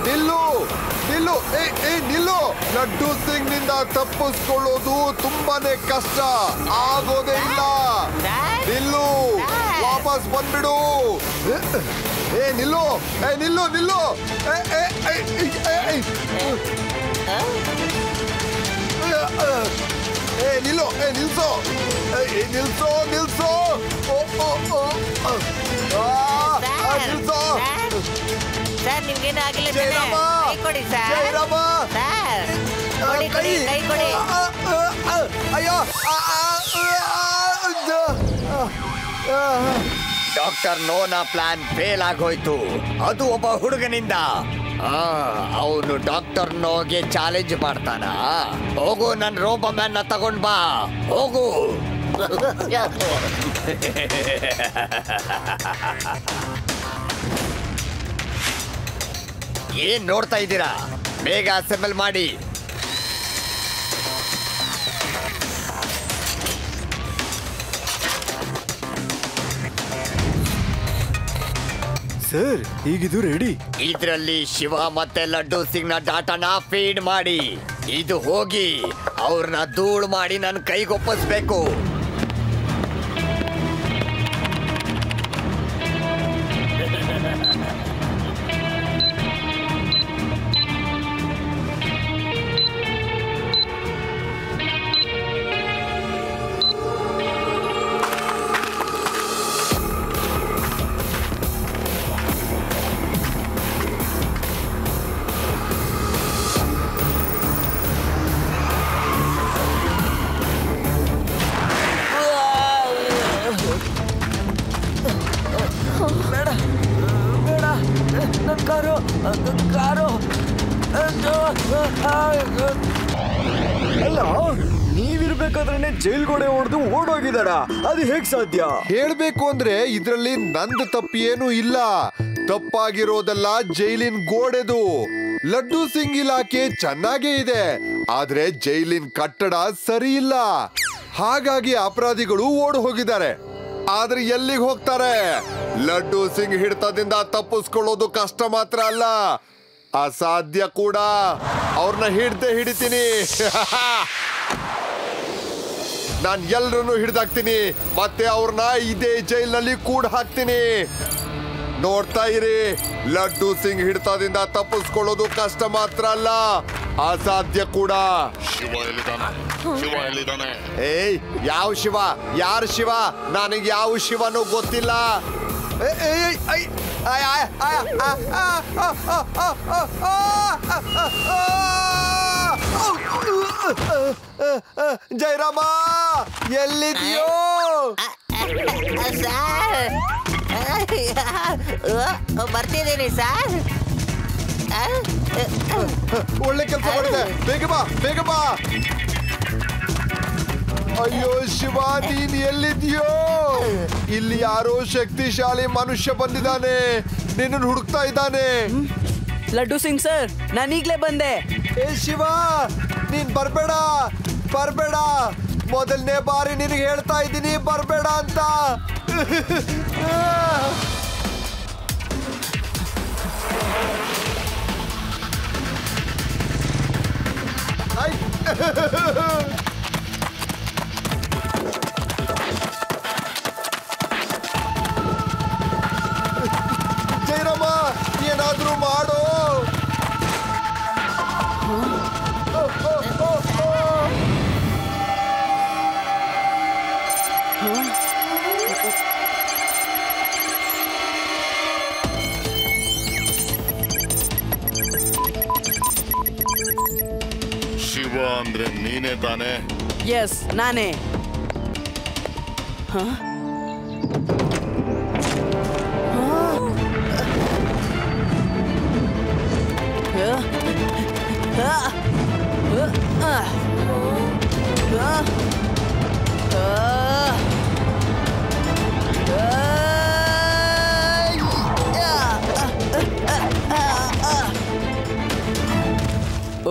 ನಿಲ್ಲು, ನಿಲ್ಲು. ನಿಲ್ಲು. ಲಡ್ಡು ಸಿಂಗ್ ನಿಂದ ತಪ್ಪಿಸ್ಕೊಳ್ಳೋದು ತುಂಬಾನೇ ಕಷ್ಟ. ಆಗೋದೇ ಇಲ್ಲ. ನಿಲ್ಲು, ವಾಪಸ್ ಬಂದ್ಬಿಡು. ನಿಲ್ಲು, ನಿಲ್ಲು, ನಿಲ್ಲು. ನಿಲ್ಲು, ನಿಲ್ಸೋ, ನಿಲ್ಸೋ, ನಿಲ್ಸೋ. ನಿಲ್ಸೋ. ಸರ್, ನಿಮ್ಗೇನು ಆಗಿಲ್ಲ. ಕೈ ಕೊಡಿ ಸರ್. ಕೊಡಿ, ಕೈ ಕೊಡಿ. ಅಯ್ಯೋ, ಡಾಕ್ಟರ್ ನೋನ ಪ್ಲಾನ್ ಫೇಲ್ ಆಗೋಯ್ತು. ಅದು ಒಬ್ಬ ಹುಡುಗನಿಂದ. ಅವನು ಡಾಕ್ಟರ್ ನೋಗೆ ಚಾಲೆಂಜ್ ಮಾಡ್ತಾನ. ಹೋಗು, ನನ್ ರೋಬೋ ಮ್ಯಾನ್ ನ ತಗೊಂಡ್ ಬಾ. ಹೋಗು. ಏನ್ ನೋಡ್ತಾ ಇದ್ದೀರಾ? ಬೇಗ ಅಸೆಂಬಲ್ ಮಾಡಿ. ಸರ್, ಈಗಿದು ರೆಡಿ. ಇದ್ರಲ್ಲಿ ಶಿವ ಮತ್ತೆ ಲಡ್ಡು ಸಿಂಗ್ ನ ಡಾಟಾನ ಫೀಡ್ ಮಾಡಿ. ಇದು ಹೋಗಿ ಅವ್ರನ್ನ ಧೂಳು ಮಾಡಿ ನನ್ನ ಕೈಗೊಪ್ಪಿಸ್ಬೇಕು. ಜೈಲ್ಗೋಡೆ ಹೊಡೆದು ಓಡೋಗಿದಾರ. ಅದು ಹೇಗ್ ಸಾಧ್ಯ? ಹೇಳ್ಬೇಕು ಅಂದ್ರೆ ಇದ್ರಲ್ಲಿ ನಂದು ತಪ್ಪೇನು ಇಲ್ಲ. ತಪ್ಪಾಗಿರೋದೆಲ್ಲ ಜೈಲಿನ ಗೋಡೆದು. ಲಡ್ಡು ಸಿಂಗ್ ಇಲಾಖೆ ಚೆನ್ನಾಗೇ ಇದೆ, ಆದ್ರೆ ಜೈಲಿನ ಕಟ್ಟಡ ಸರಿ ಇಲ್ಲ. ಹಾಗಾಗಿ ಅಪರಾಧಿಗಳು ಓಡ್ ಹೋಗಿದ್ದಾರೆ. ಆದ್ರೆ ಎಲ್ಲಿಗೆ ಹೋಗ್ತಾರೆ? ಲಡ್ಡು ಸಿಂಗ್ ಹಿಡಿತದಿಂದ ತಪ್ಪಿಸ್ಕೊಳ್ಳೋದು ಕಷ್ಟ ಮಾತ್ರ ಅಲ್ಲ, ಅಸಾಧ್ಯ ಕೂಡ. ಅವ್ರನ್ನ ಹಿಡಿತೀನಿ. ನಾನ್ ಎಲ್ರನ್ನು ಹಿಡ್ದಾಕ್ತೀನಿ, ಮತ್ತೆ ಅವ್ರನ್ನ ಇದೇ ಜೈಲ್ನಲ್ಲಿ ಕೂಡ ಹಾಕ್ತೀನಿ. ನೋಡ್ತಾ ಇರಿ, ಲಡ್ಡು ಸಿಂಗ್ ಹಿಡಿತದಿಂದ ತಪ್ಪಿಸ್ಕೊಳ್ಳೋದು ಕಷ್ಟ ಮಾತ್ರ ಅಲ್ಲ, ಅಸಾಧ್ಯ ಕೂಡ. ಏಯ್, ಯಾವ ಶಿವ? ಯಾರು ಶಿವ? ನನಗೆ ಯಾವ ಶಿವನೂ ಗೊತ್ತಿಲ್ಲ. ಜಯರಾಮ, ಎಲ್ಲಿದೆಯೋ? ಬರ್ತಿದ್ದೀನಿ ಸರ್. ಒಳ್ಳೆ ಕೆಲಸ ಮಾಡಿದೆ. ಬೇಗ ಬಾ, ಬೇಗ ಬಾ. ಅಯ್ಯೋ ಶಿವ, ನೀನ್ ಎಲ್ಲಿದ್ಯೋ? ಇಲ್ಲಿ ಯಾರೋ ಶಕ್ತಿಶಾಲಿ ಮನುಷ್ಯ ಬಂದಿದ್ದಾನೆ, ನಿನ್ನ ಹುಡುಕ್ತಾ ಇದ್ದಾನೆ. ಲಡ್ಡು ಸಿಂಗ್ ಸರ್, ನಾನೀಗ್ಲೇ ಬಂದೆ. ಏ ಶಿವ, ನೀನ್ ಬರ್ಬೇಡ, ಬರ್ಬೇಡ. ಮೊದಲನೇ ಬಾರಿ ನಿನಗೆ ಹೇಳ್ತಾ ಇದ್ದೀನಿ, ಬರ್ಬೇಡ ಅಂತ. ಜಯರಾಮ, ಏನಾದ್ರೂ ಮಾಡೋ. ಶಿವ ಅಂದ್ರೆ ನೀನೇ ತಾನೆ? ಎಸ್, ನಾನೇ.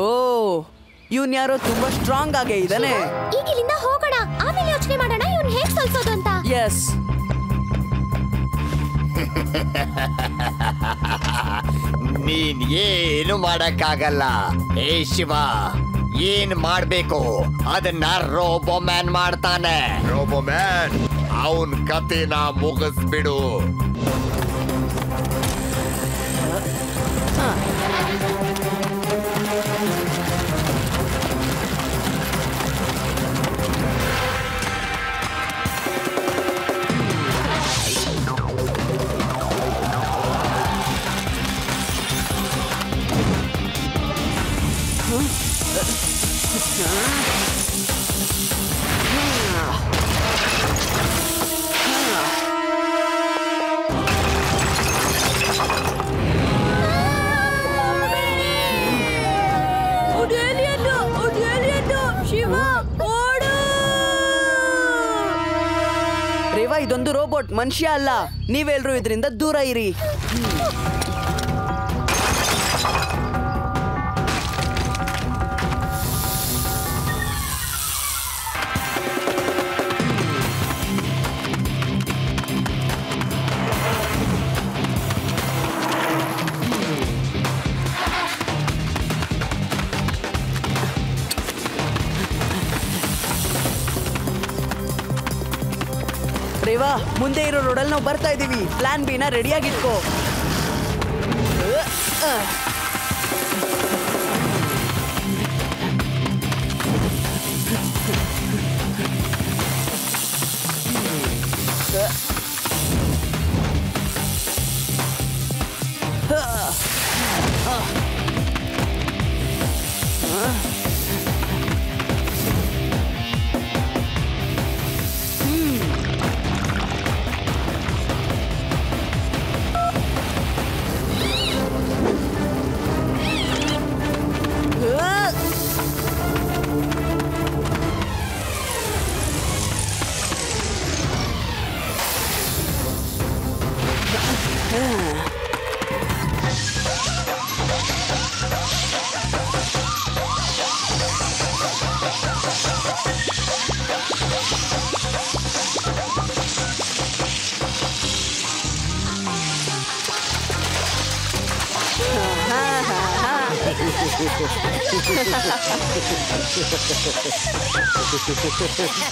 ಓ, ಇವನ್ ಯಾರೋ ತುಂಬಾ ಸ್ಟ್ರಾಂಗ್ ಆಗೇ ಇದ್ದಾನೆ. ಈಗ ಇಲ್ಲಿಂದ ಹೋಗೋಣ, ಆಮೇಲೆ ಯೋಚನೆ ಮಾಡೋಣ ಇವನ್ ಹೇಗ್ ಸೋಲ್ಸೋದು ಅಂತ. ಎಸ್. ನೀನ್ ಏನು ಮಾಡಕ್ಕಾಗಲ್ಲ. ಏ ಶಿವ, ಏನ್ ಮಾಡ್ಬೇಕು ಅದನ್ನ ರೋಬೋಮ್ಯಾನ್ ಮಾಡ್ತಾನೆ. ರೋಬೋಮ್ಯಾನ್, ಅವನ್ ಕತೆನ ಮುಗಿಸ್ಬಿಡು. ರೇವಾ, ಇದೊಂದು ರೋಬೋಟ್, ಮನುಷ್ಯ ಅಲ್ಲ. ನೀವೆಲ್ರೂ ಇದರಿಂದ ದೂರ ಇರಿ. ರೇವಾ, ಮುಂದೆ ಇರೋ ರೋಡಲ್ಲಿ ನಾವು ಬರ್ತಾ ಇದೀವಿ. ಪ್ಲಾನ್ ಬಿ ನ ರೆಡಿಯಾಗಿಟ್ಕೋ.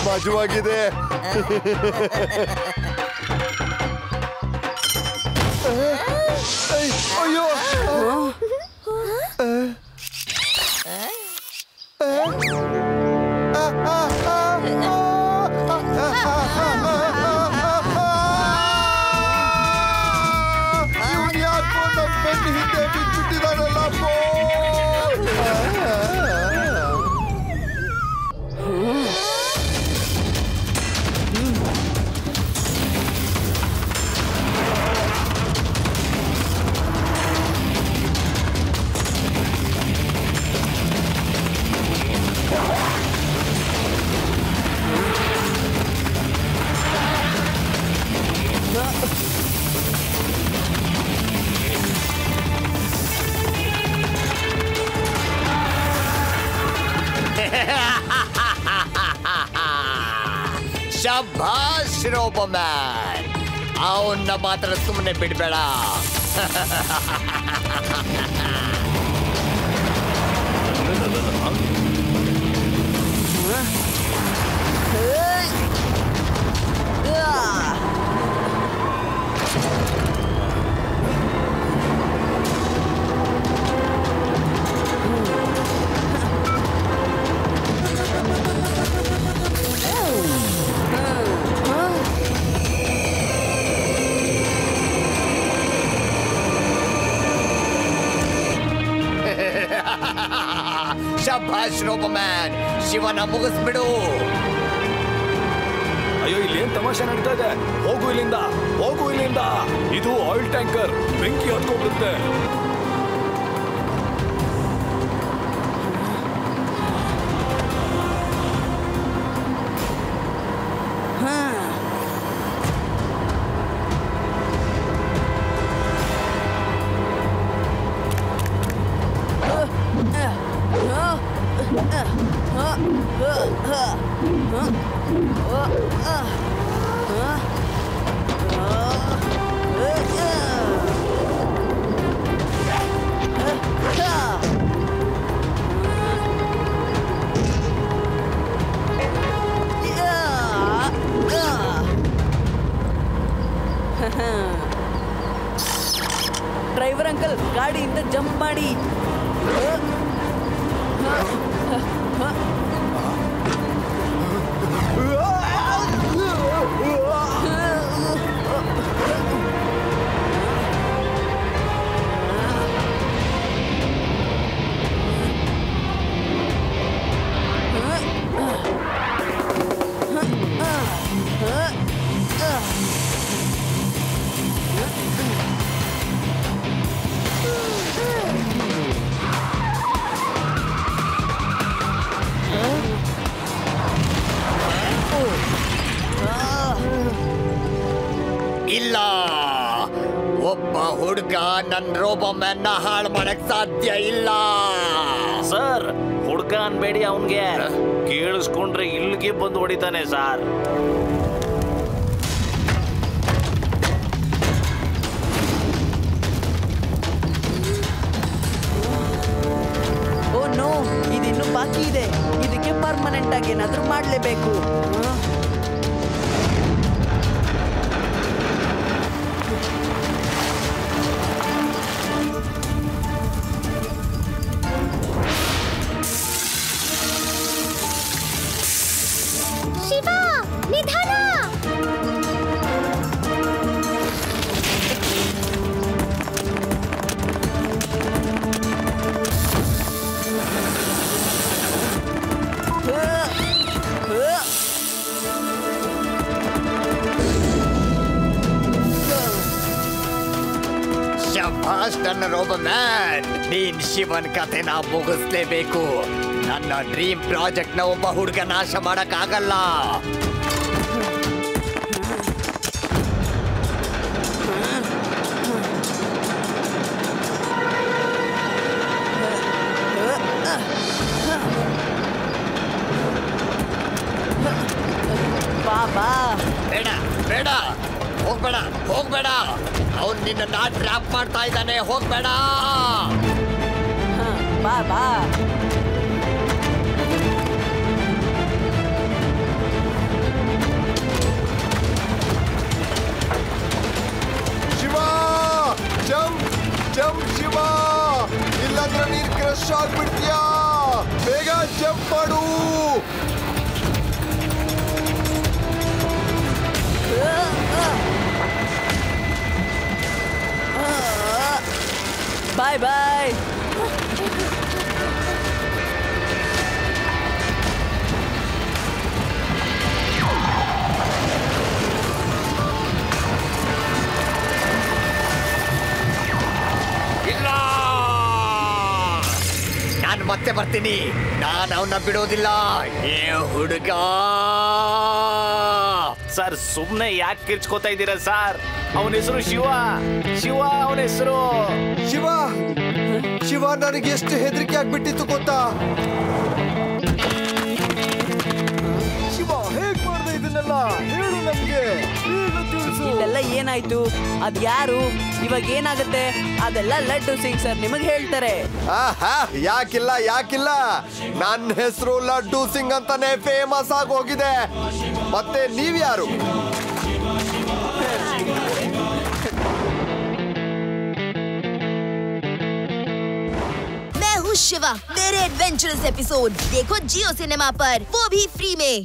ಮಜವಾಗಿದೆ. ಅಯ್ಯೋ ಇವನ್ ಯಾಕೋ ನನ್ನ ಬೆನ್ನ ಹಿಂದೆ ಬಿಟ್ಬಿಟ್ಟಿದಾನಲ್ಲ ಅಪ್ಪೋ. ಶಭಾಷ್ ರೋಬೋಮ್ಯಾನ್, ಅವನ್ನ ಮಾತ್ರ ಸುಮ್ಮನೆ ಬಿಡ್ಬೇಡ. ಶಭಾಷ್ ರೋಬೋಮ್ಯಾನ್, ಶಿವನ ಮುಗಿಸ್ಬಿಡು. ಅಯ್ಯೋ, ಇಲ್ಲಿ ಏನ್ ತಮಾಷೆ ನಡೀತಾ ಇದೆ? ಹೋಗು ಇಲ್ಲಿಂದ, ಹೋಗು ಇಲ್ಲಿಂದ. ಇದು ಆಯಿಲ್ ಟ್ಯಾಂಕರ್, ಬೆಂಕಿ ಹತ್ಕೊಂಡ್ಬಿಡುತ್ತೆ. ಡ್ರೈವರ್ ಅಂಕಲ್, ಗಾಡಿಯಿಂದ ಜಂಪ್ ಮಾಡಿ. ಇಲ್ಲ, ಒಬ್ಬ ಹುಡುಗ ನನ್ನ ರೋಬೋಮ್ಯಾನ್ ನ ಹಾಳು ಮಾಡಕ್ ಸಾಧ್ಯ ಇಲ್ಲ. ಸರ್, ಹುಡುಗ ಅನ್ಬೇಡಿ, ಅವನ್ಗೆ ಕೇಳಿಸ್ಕೊಂಡ್ರೆ ಇಲ್ಲಿಗೆ ಬಂದು ಹೊಡಿತಾನೆ ಸರ್. ಓ ನೋ, ಇದಿನ್ನು ಬಾಕಿ ಇದೆ. ಇದಕ್ಕೆ ಪರ್ಮನೆಂಟ್ ಆಗಿ ಏನಾದ್ರೂ ಮಾಡ್ಲೇಬೇಕು. ಶಿವ, ನಿಧಾನ. ಶಭಾಷ್ ನನ್ನ ರೋಬೋಮ್ಯಾನ್, ನೀನ್ ಶಿವನ್ ಕಥೆನ ಮುಗಿಸ್ಲೇಬೇಕು. ನನ್ನ ಡ್ರೀಮ್ ಪ್ರಾಜೆಕ್ಟ್ ನ ಒಬ್ಬ ಹುಡುಗ ನಾಶ ಮಾಡಕ್ಕಾಗಲ್ಲ. ಬಾಬಾ, ಬೇಡ ಬೇಡ, ಹೋಗ್ಬೇಡ ಹೋಗ್ಬೇಡ. ಅವನ್ ನಿನ್ನ ಟ್ರ್ಯಾಪ್ ಮಾಡ್ತಾ ಇದ್ದಾನೆ, ಹೋಗ್ಬೇಡ. ಬಾ ಬಾ. ಶಿವ ಜಂಪ್ ಜಂಪ್ ಶಿವ, ಇಲ್ಲಾಂದ್ರೆ ನೀನ್ ಕ್ರಶ್ ಆಗ್ಬಿಡ್ತೀಯಾ. ಬೇಗ ಜಂಪ್ ಮಾಡು. ಬಾಯ್ ಬಾಯ್. ಇಲ್ಲ, ನಾನು ಮತ್ತೆ ಬರ್ತೀನಿ. ನಾನು ಅವನ್ನ ಬಿಡೋದಿಲ್ಲ. ಏ ಹುಡುಗ, ಸರ್ ಸುಮ್ನೆ ಯಾಕೆ ಕಿರ್ಚ್ಕೋತಾ ಇದ್ದೀರಾ ಸರ್? ಅವನ ಹೆಸರು ಶಿವ. ಶಿವ ಅವನ ಹೆಸರು. ಶಿವ ಶಿವ, ನನಗೆ ಎಷ್ಟು ಹೆದರಿಕೆ ಆಗ್ಬಿಟ್ಟಿತ್ತು ಗೊತ್ತಾ? ಶಿವ, ಹೇಗ್ ಮಾಡ್ದೆ ಇದನ್ನೆಲ್ಲ? ಹೇಳು ನಮ್ಗೆ, ಈಗ ತಿಳಿಸು. ಇಲ್ಲೆಲ್ಲ ಏನಾಯ್ತು? ಅದ್ ಯಾರು? ಇವಾಗ ಏನಾಗುತ್ತೆ? ಅದೆಲ್ಲ ಲಡ್ಡು ಸಿಂಗ್ ಸರ್ ನಿಮಗೆ ಹೇಳ್ತಾರೆ. ಯಾಕಿಲ್ಲ ಯಾಕಿಲ್ಲ, ನನ್ನ ಹೆಸರು ಲಡ್ಡು ಸಿಂಗ್ ಅಂತಾನೆ ಫೇಮಸ್ ಆಗಿ ಹೋಗಿದೆ. ಮತ್ತೆ ನೀವ್ಯಾರು? मैं हूँ शिवा। मेरे एडवेंचरस एपिसोड देखो जियो सिनेमा पर, वो भी फ्री में।